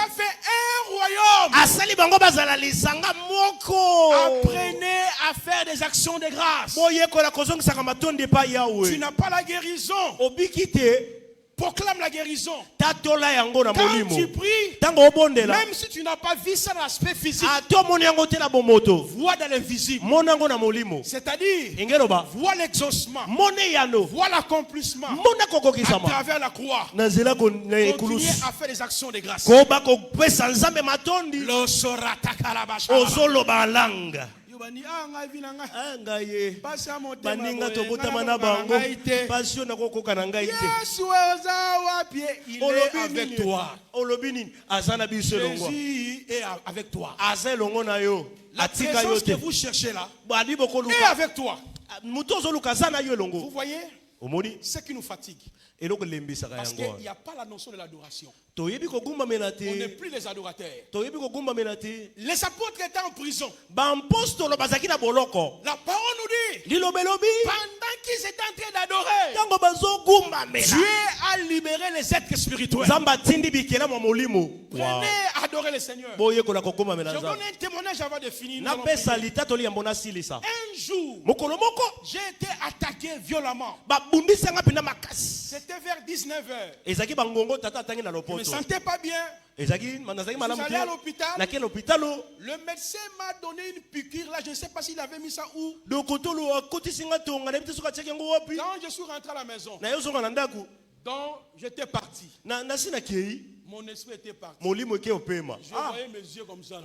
fait un royaume. Apprenez à faire des actions de grâce. Tu n'as pas la guérison, proclame la guérison. Quand tu pries, même si tu n'as pas vu ça dans l'aspect physique, vois dans l'invisible. C'est-à-dire, vois l'exaucement, vois l'accomplissement à travers la croix. Continuez à faire des actions de grâce. Baninga tobotama na bango passion na kokoka na ngai te. Il est avec toi. Jésus est avec toi. La présence que vous cherchez là est avec toi. Vous voyez ce qui nous fatigue. Parce qu'il n'y a pas la notion de l'adoration. On n'est plus les adorateurs. Les apôtres étaient en prison. La parole nous dit, pendant qu'ils étaient en train d'adorer, Dieu a libéré les êtres spirituels. Prenez, adorez le Seigneur. Je donne un témoignage avant de finir. Un jour, j'ai été attaqué violemment. C'était vers 19h. Je ne me sentais pas bien. Je suis allé à l'hôpital. Le médecin m'a donné une piqûre là, je ne sais pas s'il avait mis ça où. Quand je suis rentré à la maison, donc j'étais parti. Mon esprit était parti. Je voyais mes yeux comme ça.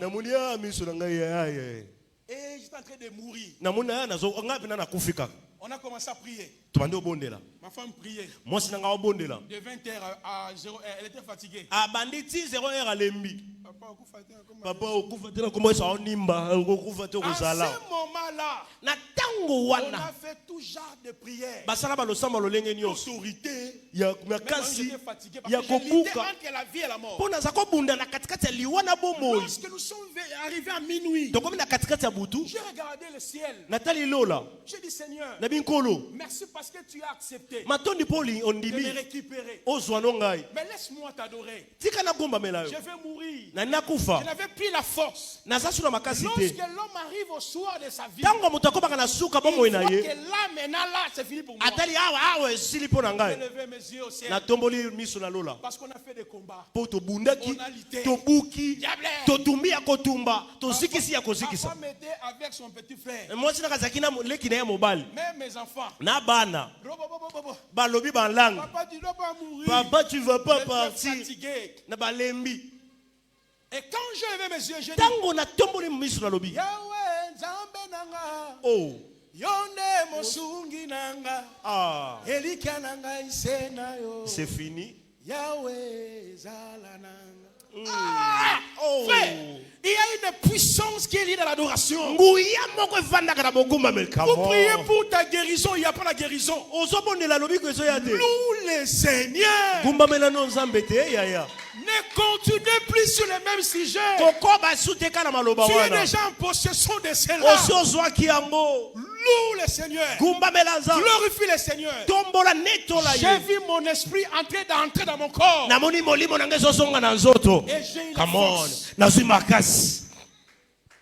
Et j'étais en train de mourir. On a commencé à prier. Ma femme priait. De 20h à 0h, elle était fatiguée. Papa, à ce moment-là, on a fait tout genre de prières. Autorité. Même quand j'étais fatigué, parce que je luttais entre la vie et la mort. Lorsque nous sommes arrivés à minuit, j'ai regardé le ciel. J'ai dit, Seigneur, merci parce que tu as accepté de me récupérer. Mais laisse-moi t'adorer. Je vais mourir. Je n'avais plus la force. Lorsque l'homme arrive au soir de sa vie, il voit que là, maintenant, là, c'est fini pour moi. J'ai levé mes yeux au ciel. Parce qu'on a fait des combats. On a lutté. Papa m'aidait avec son petit frère. Même mes enfants. Papa, tu ne dois pas mourir. Papa, tu ne vas pas partir. Et quand je levais mes yeux, je dis, Yahweh, Nzambe nanga. Oh. Yonde mosungi nanga. Ah. Elika nanga isena yo. C'est fini. Yahweh zala nanga. Ah. Oh. Frère, il y a une puissance qui est liée à l'adoration. Vous priez pour ta guérison, il n'y a pas la guérison. Loue le Seigneur. Ne continue plus sur le même sujet. Tu es déjà en possession de cela. Loue le Seigneur. Glorifie le Seigneur. J'ai vu mon esprit entrer dans mon corps. Et j'ai une force.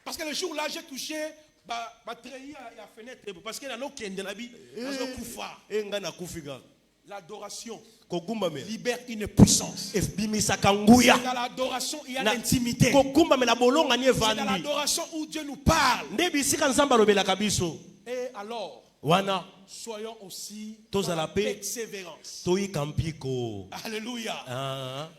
Parce que le jour-là, j'ai touché ma treillis à la fenêtre. Parce qu'il y a un autre l'adoration libère une puissance. C'est dans l'adoration il y a l'intimité. C'est dans l'adoration où Dieu nous parle. Et alors, soyons aussi dans la persévérance. Alléluia.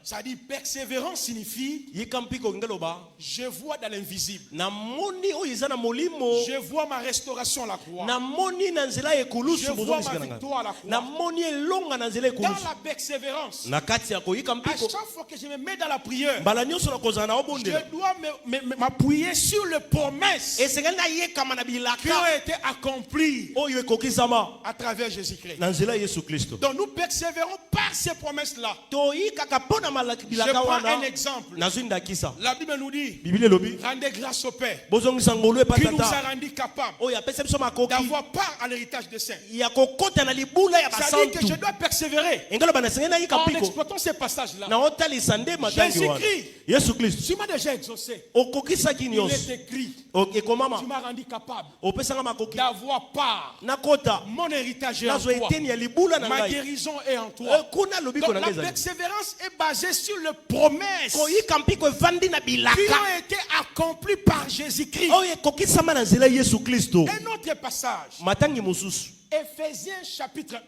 Ça dit persévérance signifie je vois dans l'invisible. Je vois ma restauration à la croix. Je vois ma victoire à la croix. Dans la persévérance, à chaque fois que je me mets dans la prière, je dois m'appuyer sur les promesses qui ont été accomplies à travers Jésus-Christ. Donc nous persévérons par ces promesses-là. Je prends un exemple. La Bible nous dit, rendez grâce au Père qui nous a rendus capables d'avoir part à l'héritage des saints. Ça dit que je dois persévérer en exploitant ces passages-là. Jésus-Christ, tu m'as déjà exaucé. Il est écrit, tu m'as rendu capable d'avoir part. Mon héritage est en toi. Ma guérison est en toi. Donc la persévérance est basée sur les promesses qui ont été accomplies par Jésus-Christ. Un autre passage, Éphésiens chapitre 1.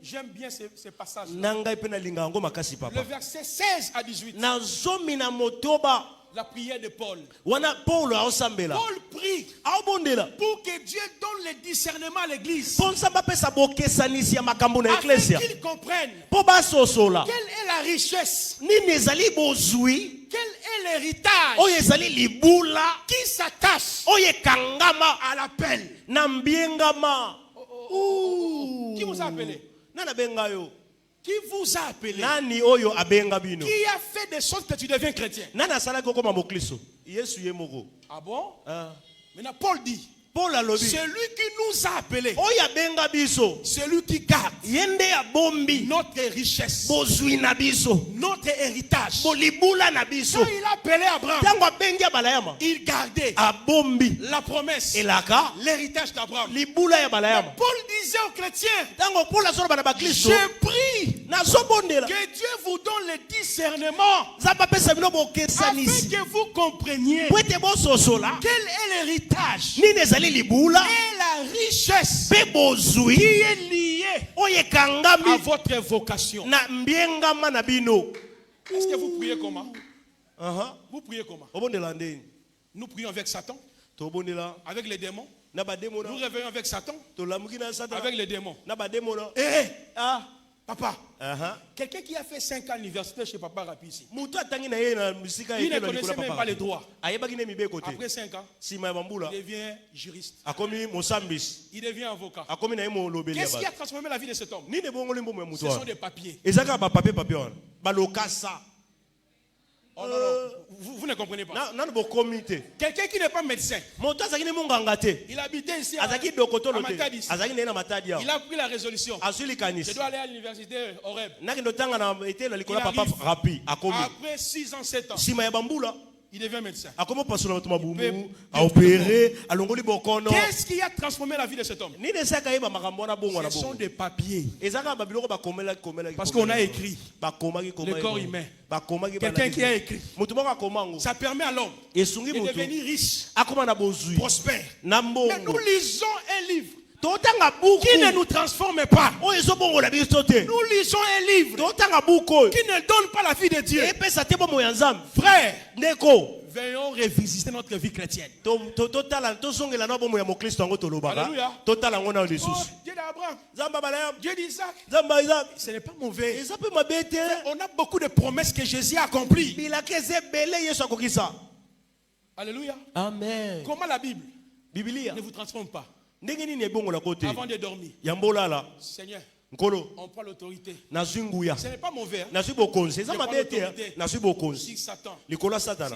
J'aime bien ce passage. Le verset 16 à 18. La prière de Paul. Paul prie pour que Dieu donne le discernement à l'église. Afin qu'ils comprennent quelle est la richesse, quel est l'héritage qui s'attache à l'appel. Qui vous a appelé? Qui vous a appelé? Qui a fait de sorte que tu deviens chrétien? Ah bon? Maintenant Paul dit, Celui qui nous a appelés, celui qui garde notre richesse, notre héritage. Quand il a appelé Abraham, il gardait la promesse, l'héritage d'Abraham. Paul disait aux chrétiens, j'ai pris que Dieu vous donne le discernement afin que vous compreniez quel est l'héritage et la richesse qui est liée à votre vocation. Est-ce que vous priez comment? Vous priez comment? Nous prions avec Satan, avec les démons. Nous réveillons avec Satan, avec les démons. Papa, quelqu'un qui a fait 5 ans à l'université chez Papa Rapi ici, il ne connaissait même pas les droits. Après 5 ans, il devient juriste. Il devient avocat. Qu'est-ce qui a transformé la vie de cet homme? Ce sont des papiers. Oh non, non. Vous ne comprenez pas. Quelqu'un qui n'est pas médecin, il habitait ici à Matadi. Il a pris la résolution. Je dois aller à l'université Oreb. Après 6 ans, 7 ans, il devient médecin. Qu'est-ce qui a transformé la vie de cet homme? Ce sont des papiers. Parce qu'on a écrit le corps humain. Quelqu'un qui a écrit. Ça permet à l'homme de devenir riche, prospère. Mais nous lisons un livre qui ne nous transforme pas. Nous lisons un livre qui ne donne pas la vie de Dieu. Frère, veillons revisiter notre vie chrétienne. Alléluia. Dieu d'Abraham, Dieu d'Isaac. Ce n'est pas mauvais. On a beaucoup de promesses que Jésus a accomplies. Alléluia. Amen. Comment la Bible ne vous transforme pas? Avant de dormir, Seigneur, on prend l'autorité. Ce n'est pas mauvais. Si Satan, si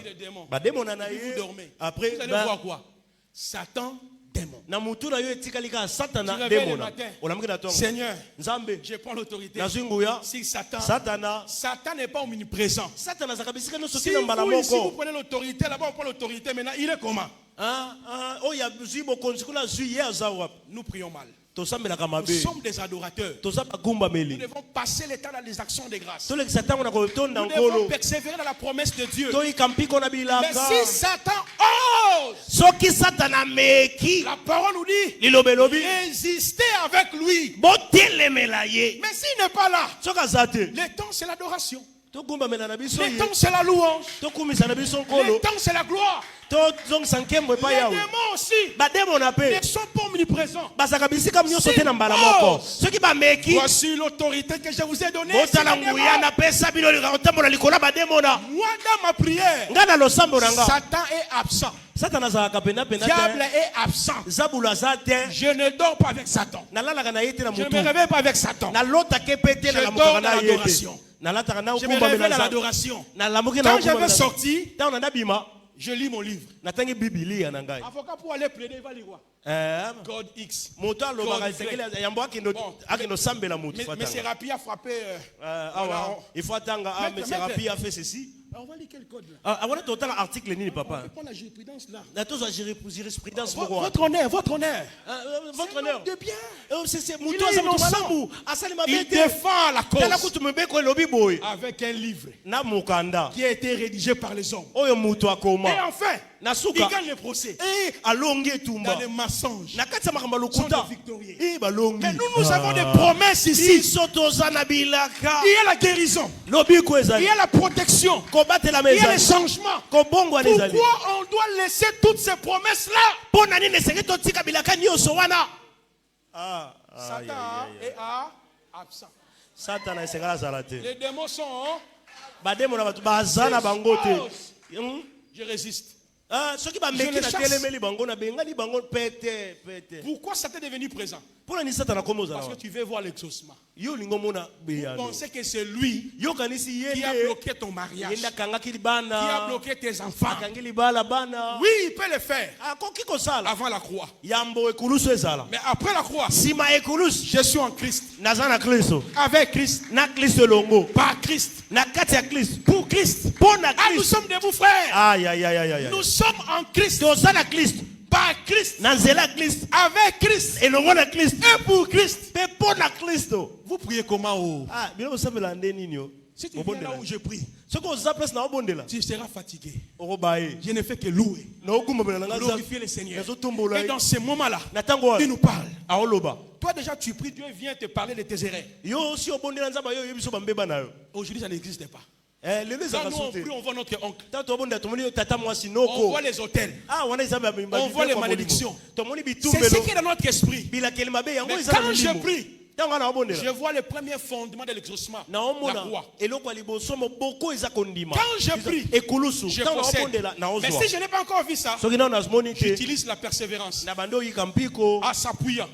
les démons, vous dormez, après, vous allez voir quoi? Satan, démon. Tu réveilles le matin. Seigneur, je prends l'autorité. Si Satan n'est pas omniprésent. Si vous prenez l'autorité, là-bas on prend l'autorité, maintenant il est comment? Nous prions mal. Nous sommes des adorateurs. Nous devons passer le temps dans les actions de grâce. Nous devons persévérer dans la promesse de Dieu. Mais si Satan ose, la parole nous dit, résister avec lui. Mais s'il n'est pas là, le temps c'est l'adoration. Le temps c'est la louange. Le temps c'est la gloire. Les démons aussi ne sont pas omniprésents. Voici l'autorité que je vous ai donnée. Moi dans ma prière, Satan est absent. Diable est absent. Je ne dors pas avec Satan. Je ne me réveille pas avec Satan. Je dors dans l'adoration. Je me réveille dans l'adoration. Quand je vais sortir, je lis mon livre. Avocat pour aller plaider, il va lire quoi? God X. Mais Sérapi a frappé. Il faut attendre. Mais Sérapi a fait ceci. On va lire quel code là? On va total article ni papa. On prend la jurisprudence là. La jurisprudence. Votre honneur, votre honneur. Votre honneur. De bien. Il est innocent. Il défend la cause. Avec un livre qui a été rédigé par les hommes. Et enfin, il gagne le procès. Dans les mensonges. Sont des victorieux. Mais nous avons des promesses ici. Il y a la guérison. Il y a la protection. Il y a les changements. Pourquoi on doit laisser toutes ces promesses-là? Satan est absent. Les démons sont. Je résiste. Pourquoi Satan est devenu présent? Parce que tu veux voir l'exaucement. Vous pensez que c'est lui qui a bloqué ton mariage, qui a bloqué tes enfants. Oui, il peut le faire avant la croix. Mais après la croix, je suis en Christ. Avec Christ. Par Christ. Pour Christ. Ah, nous sommes debout, frères. Nous sommes en Christ. Par Christ. Avec Christ. Et pour Christ. Vous priez comment? Si tu viens là où je prie, tu seras fatigué. Je ne fais que louer, glorifier le Seigneur. Et dans ce moment-là, il nous parle. Toi déjà tu pries, Dieu vient te parler de tes erreurs. Aujourd'hui ça n'existe pas. Quand nous on prie, on voit notre oncle. On voit les hôtels. On voit les malédictions. C'est ce qui est dans notre esprit. Mais quand je prie, je vois le premier fondement de l'exaucement, la croix. Quand je prie, je possède. Mais si je n'ai pas encore vu ça, j'utilise la persévérance en s'appuyant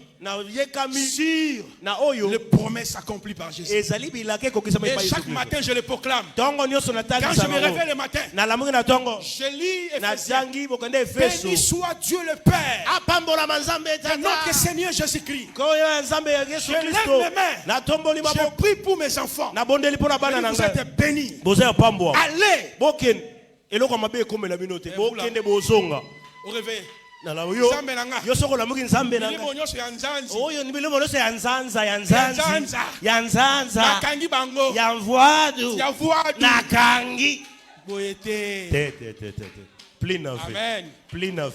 sur les promesses accomplies par Jésus. Et chaque matin je le proclame. Quand je me réveille le matin, je lis Éphésiens. Béni soit Dieu le Père de notre Seigneur Jésus-Christ. Je lève mes mains, je prie pour mes enfants. Vous êtes bénis. Allez. Au réveil. Amen.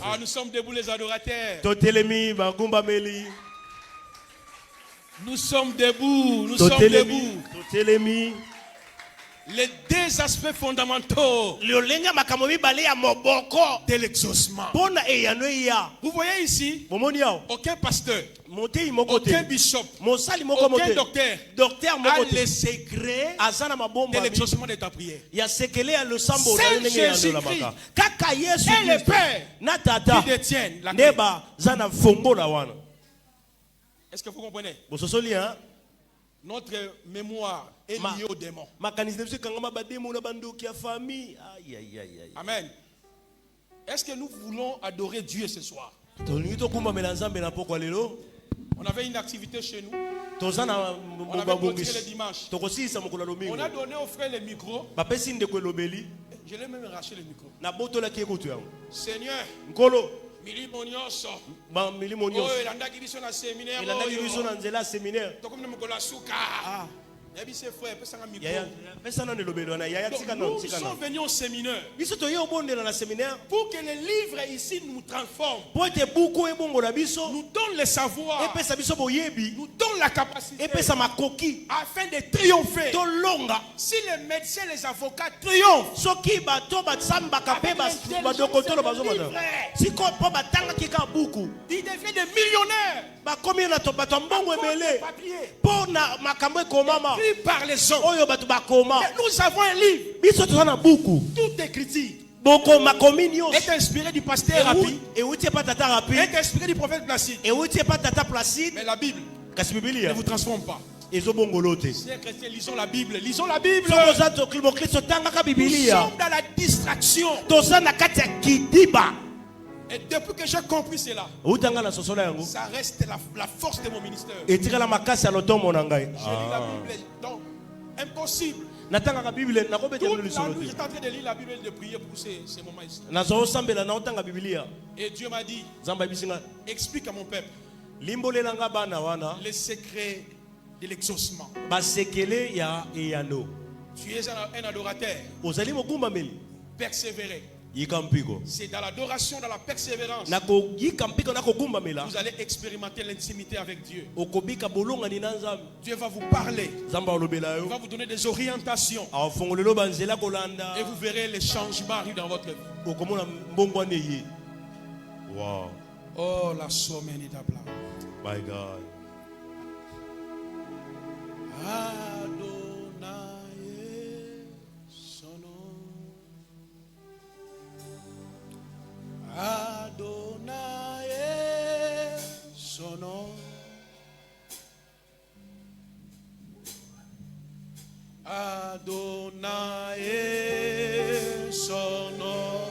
Ah, nous sommes debout les adorateurs. Nous sommes debout. Nous sommes debout. Les deux aspects fondamentaux de l'exaucement. Vous voyez ici, aucun pasteur, aucun bishop, aucun docteur a les secrets de l'exaucement de ta prière. C'est Jésus-Christ et le Père qui détiennent la clé. Est-ce que vous comprenez? Notre mémoire est liée aux démons. Amen. Est-ce que nous voulons adorer Dieu ce soir? On avait une activité chez nous. On avait clôturé le dimanche. On a donné au frère le micro. Je l'ai même arraché le micro. Seigneur, milimo nyonso oyo elandaki biso na séminaire tokomi na mokolo ya suka yebise frère pesanga micro. Nous sommes venus au séminaire pour que les livres ici nous transforment, nous donnent le savoir, nous donnent la capacité afin de triompher. Si les médecins, les avocats triomphent, ils deviennent des millionnaires écrit par les hommes. Nous avons un livre, tout écrit est inspiré du pasteur Rapi, est inspiré du prophète Placide. Mais la Bible ne vous transforme pas. Chers chrétiens, lisons la Bible. Lisons la Bible. Nous sommes dans la distraction. Et depuis que j'ai compris cela, ça reste la force de mon ministère. J'ai lu la Bible, donc impossible. J'étais en train de lire la Bible et de prier pour ces moments ici. Et Dieu m'a dit, explique à mon peuple les secrets de l'exaucement. Tu es un adorateur. Persévérer. C'est dans l'adoration, dans la persévérance, vous allez expérimenter l'intimité avec Dieu. Dieu va vous parler. Il va vous donner des orientations. Et vous verrez les changements arriver dans votre vie. Wow. Oh, la somme est à plat. My God. Adonai, son nom. Adonai, son nom.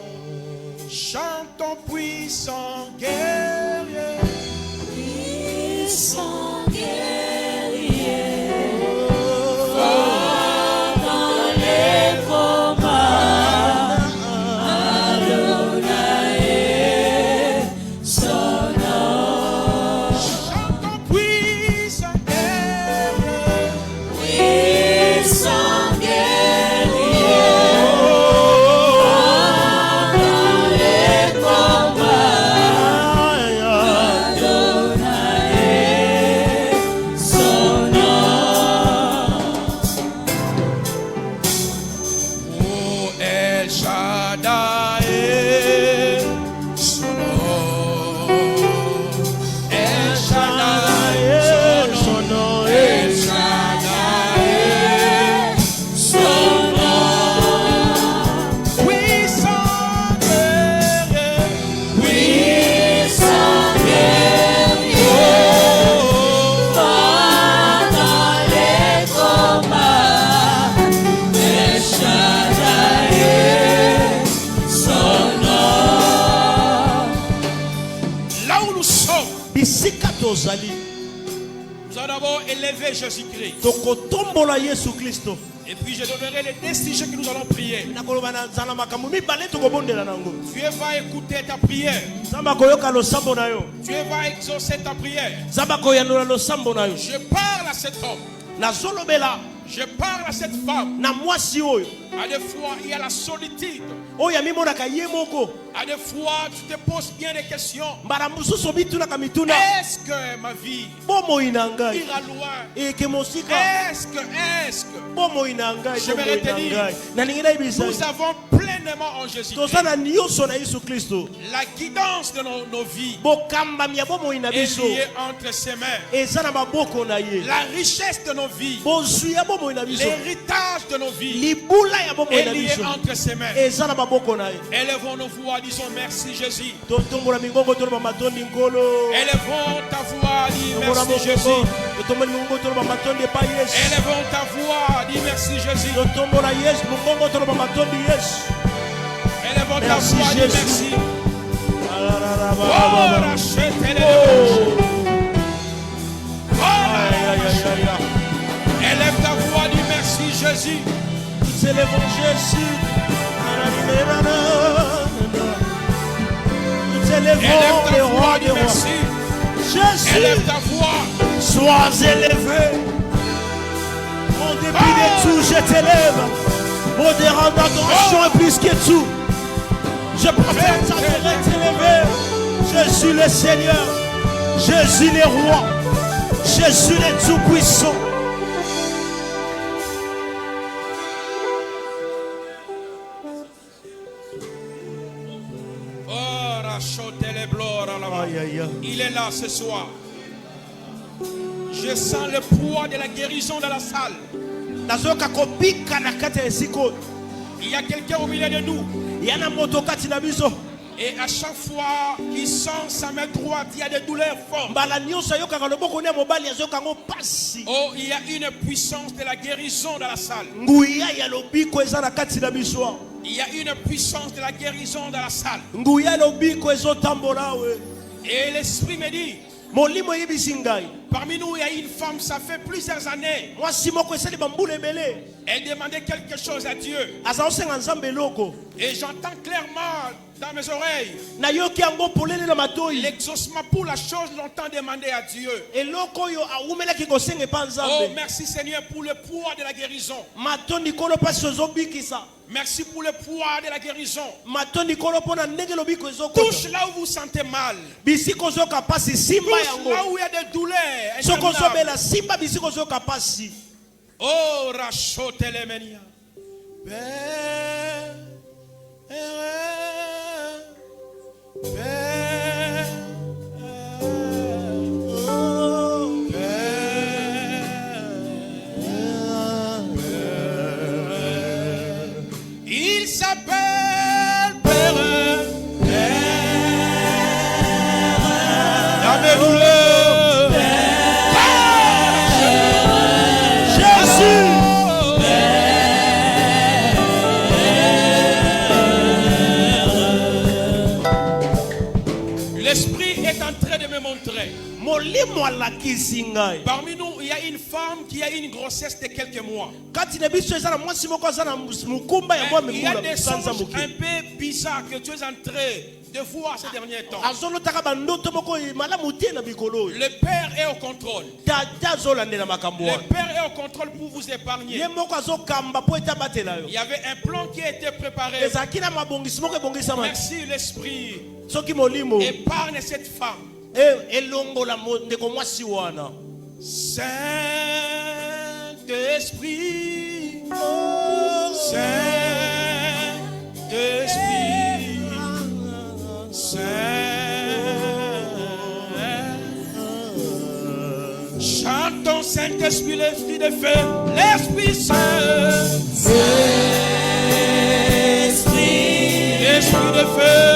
Chantons puissant guerrier. Puissant guerrier. Fort dans les combats. Adonai, son nom. Chantons puissant guerrier. Puissant guerrier. Fort dans les combats. Adonai, son nom. Oh El Shaddai, son nom. El Shaddai, son nom. El Shaddai, Son nom. puissant guerrier. Puissant guerrier. Fort dans les combats. El Shaddai, son nom. Là où nous sommes, bisika tozali nous allons d'abord élever Jésus-Christ. tokotombola Yesu Kristo Et puis je donnerai les 10 sujets que nous allons prier. nakoloba na nzala makambo mibale tokobondela nango Dieu va écouter ta prière. nzambe akoyoka losambo na yo Dieu va exaucer ta prière. nzambe akoyanula losambo na yo Je parle à cet homme. nazolobela Je parle à cette femme. na mwasi oyo À des fois, il y a la solitude. oyo amimonaka ye moko À des fois, tu te poses bien des questions. mbala mosusu obitunaka mituna Est-ce que ma vie bomoi na ngai ira loin? eke mosika Est-ce que bomoi na ngai Je vais bomoi na retenir. ngai nalingi nayebisa nous avons pleinement en Jésus toza na nyonso na Yesu Kristo la guidance de nos vies bokambami ya bomoi na est biso liée entre ses mains. eza na maboko na ye La richesse de nos vies, bozwi ya bomoi na biso l'héritage de nos vies libula ya bomoi est na lié biso entre ses mains. eza na maboko na ye Élevons nos voix, disons merci Jésus. totombola mingongo toloba matondi nkolo Élevons ta voix, dis tombola merci Jésus. mongongo totomboli mingongo toloba matondi epai yesu Élevons ta voix, dis merci Jésus. totombola yesu mongongo toloba matondi yesu Élevons ta Merci, voix, dis Jésus. merci. Oh, Oh, rachète-les. Oh, aïe, aïe, aïe, aïe, aïe. élève ta voix, dis merci Jésus. Nous élevons Jésus. Nous Élève élevons ta le voix, roi dis des rois. merci. Jésus, Élève ta voix. sois élevé. Au début de tout, je t'élève. Modérant d'adoration est plus que tout. Je préfère t'élever. Je suis le Seigneur. Je suis le roi. Je suis le Tout-Puissant. Oh, rachète-les gloires là-bas. Aïe, aïe, aïe. Il est là ce soir. Je sens le poids de la guérison dans la salle. Nazoka kobika na kati ya esiko. Il y a quelqu'un au milieu de nous. Yana moto kati na biso. Et à chaque fois qu'il sent sa main droite, il y a des douleurs fortes. Mbala nyonso yokaka loboko ne mobali azoka ngo pasi. Oh, il y a une puissance de la guérison dans la salle. Nguya ya lobiko eza na kati na biso. Il y a une puissance de la guérison dans la salle. Nguya lobiko ezotambola we. Et l'esprit me dit, Molimo yebisi ngai. parmi nous, il y a une femme, ça fait plusieurs années. Mwasi moko esali bambula ebele. Elle demandait quelque chose à Dieu. Aza osenga nzambe eloko. Et j'entends clairement dans mes oreilles Nayoki yango polele na matoi. l'exaucement pour la chose longtemps demandée à Dieu. Eloko oyo awumelaki kosenga epa Oh, nzambe. merci Seigneur pour le poids de la guérison. Matondi kolo pasi ozobikisa. Merci pour le poids de la guérison. Matondi kolo pona ndenge lobiko ezokota. Touche là où vous sentez mal. Bisiko ozoka pasi simba Touche yango. là où il y a des douleurs. Soko interminables. ozobela simba bisiko ozoka pasi. Oh, rachote les menia. Il s'appelle Père. Dans mes douleurs. Jésus. Parmi nous, il y a une femme qui a une grossesse de quelques mois. Il y a des choses un peu bizarres que tu es en train de voir ces derniers temps. Le Père est au contrôle. Le Père est au contrôle pour vous épargner. Il y avait un plan qui a été préparé. Merci l'Esprit. Épargne cette femme. Saint-Esprit, Saint-Esprit, chantons Saint-Esprit, l'Esprit de feu, l'Esprit Saint, l'Esprit de feu.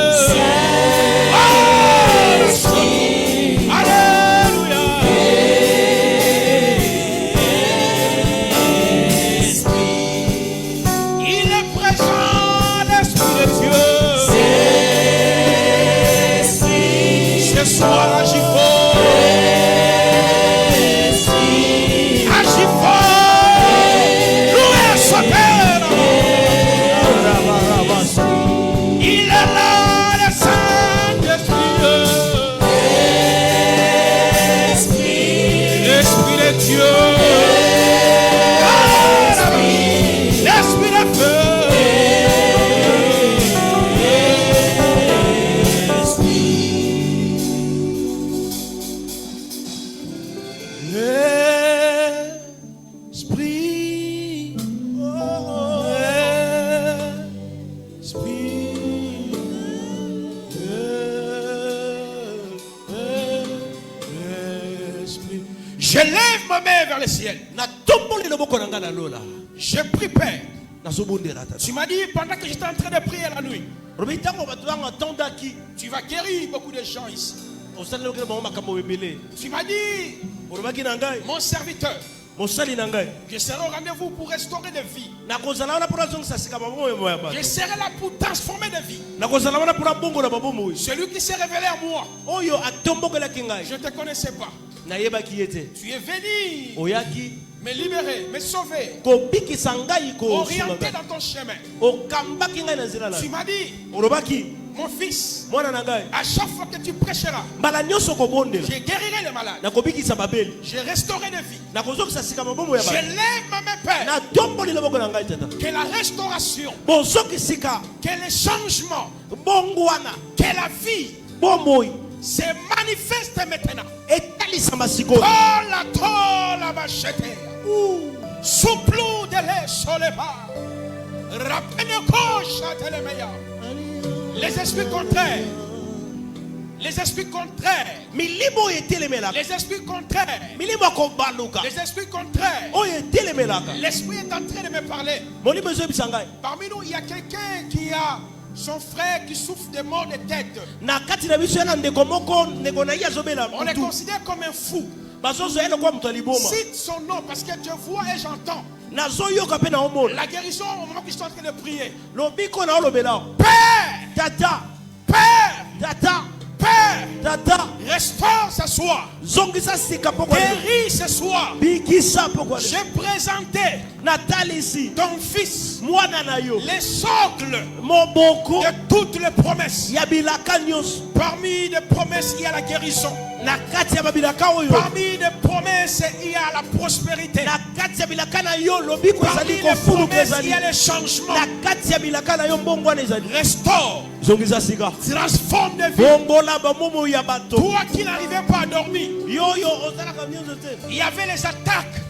Je lève ma main vers le ciel. Je prie, Père. Tu m'as dit pendant que j'étais en train de prier la nuit, tu vas guérir beaucoup de gens ici. Tu m'as dit, mon serviteur, je serai au rendez-vous pour restaurer des vies. Je serai là pour transformer des vies. Celui qui s'est révélé à moi, je ne te connaissais pas. Tu es venu me libérer, me sauver, orienter dans ton chemin. Tu m'as dit, mon fils, à chaque fois que tu prêcheras, je guérirai les malades, je restaurerai des vies. Je lève ma main, Père, que la restauration, que le changement, que la vie se manifeste maintenant. Souplou de lait sur les bas. Les esprits contraires. Les esprits contraires. Les esprits contraires. Les esprits contraires. L'esprit est en train de me parler. Parmi nous, il y a quelqu'un qui a son frère qui souffre de maux de tête. On est considéré comme un fou. Cite son nom parce que je vois et j'entends. La guérison au moment qu'ils sont en train de prier. Père, Père, Père, restaure ce soir. Guéris ce soir. J'ai présenté ton fils, les socles de toutes les promesses. Parmi les promesses, il y a la guérison. Parmi les promesses, il y a la prospérité. Parmi les promesses, il y a le changement. Restaure, transforme de vie. Toi qui n'arrivais pas à dormir, il y avait les attaques.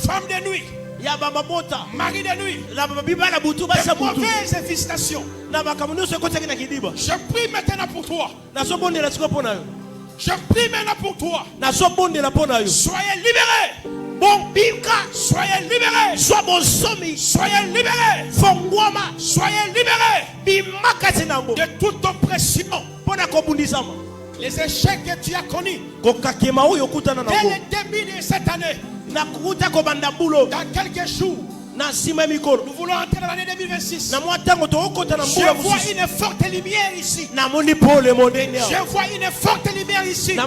Femme de nuit, mari de nuit, de mauvaises infestations. Je prie maintenant pour toi. Je prie maintenant pour toi. Soyez libérés. Soyez libérés. Soyez libérés. Soyez libérés de toute oppression. Les échecs que tu as connus dès le début de cette année, dans quelques jours, Nous voulons entrer dans l'année 2026. Je vois une forte lumière ici. Je vois une forte lumière ici. Une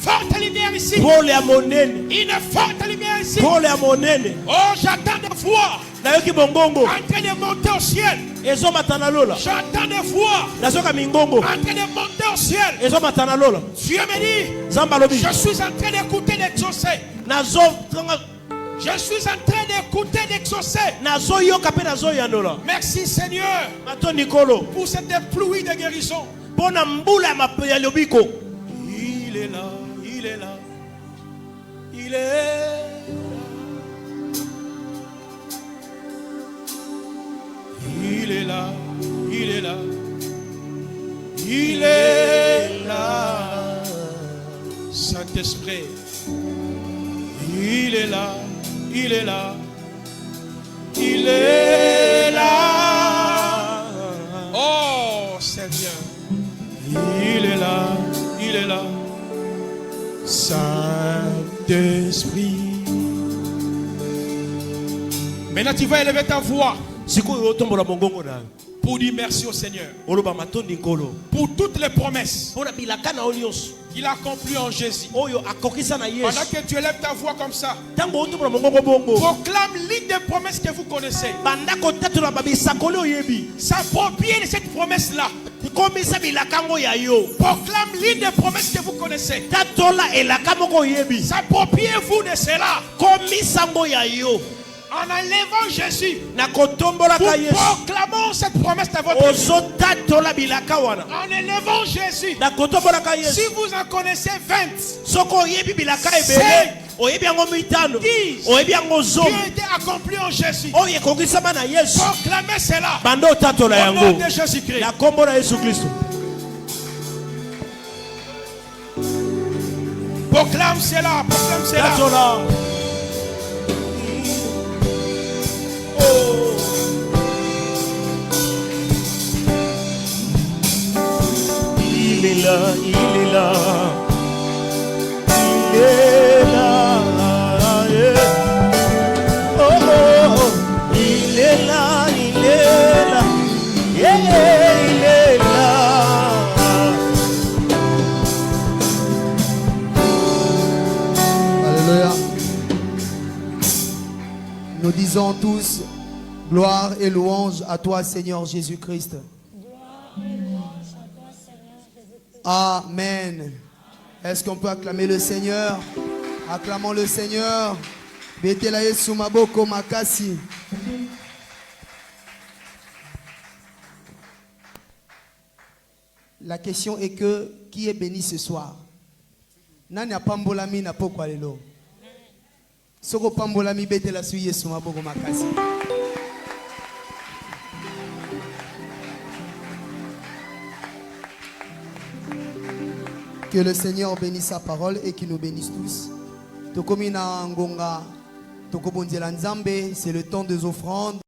forte lumière ici. Une forte lumière ici. Oh, j'attends de voir. En train de monter au ciel. J'entends des voix en train de monter au ciel. Dieu me dit, je suis en train d'écouter d'exaucer. Je suis en train d'écouter d'exaucer. Merci Seigneur pour cette pluie de guérison. Il est là, il est là, il est là. Il est là, il est là, il est là, Saint-Esprit. Il est là, il est là, il est là. Oh Seigneur, il est là, il est là, Saint-Esprit. Maintenant tu vas élever ta voix pour dire merci au Seigneur pour toutes les promesses qu'il a accomplies en Jésus. Pendant que tu élèves ta voix comme ça, proclame l'une des promesses que vous connaissez. S'approprier de cette promesse-là. Proclame l'une des promesses que vous connaissez. S'appropriez-vous de cela. En enlevant Jésus, nous proclamons cette promesse à votre vie. En élevant Jésus, si vous en connaissez 20, 5, 10 qui ont été accomplis en Jésus, proclamez cela au nom de Jésus-Christ. Proclame cela, proclame cela. Il est là, il est là, il est là, yeah. Oh, oh, oh, il est là, il est là, yeah, il est là. Alléluia. Nous disons tous gloire et louange à toi, Seigneur Jésus-Christ. Amen. Est-ce qu'on peut acclamer le Seigneur? Acclamons le Seigneur. Betelaye sumaboko makasi. La question est que qui est béni ce soir? Nani apambolami na pokwa lelo. Soko pambolami betela suye sumaboko makasi. Que le Seigneur bénisse sa parole et qu'il nous bénisse tous. Tokomina ngonga tokobonzela nzambe, c'est le temps des offrandes.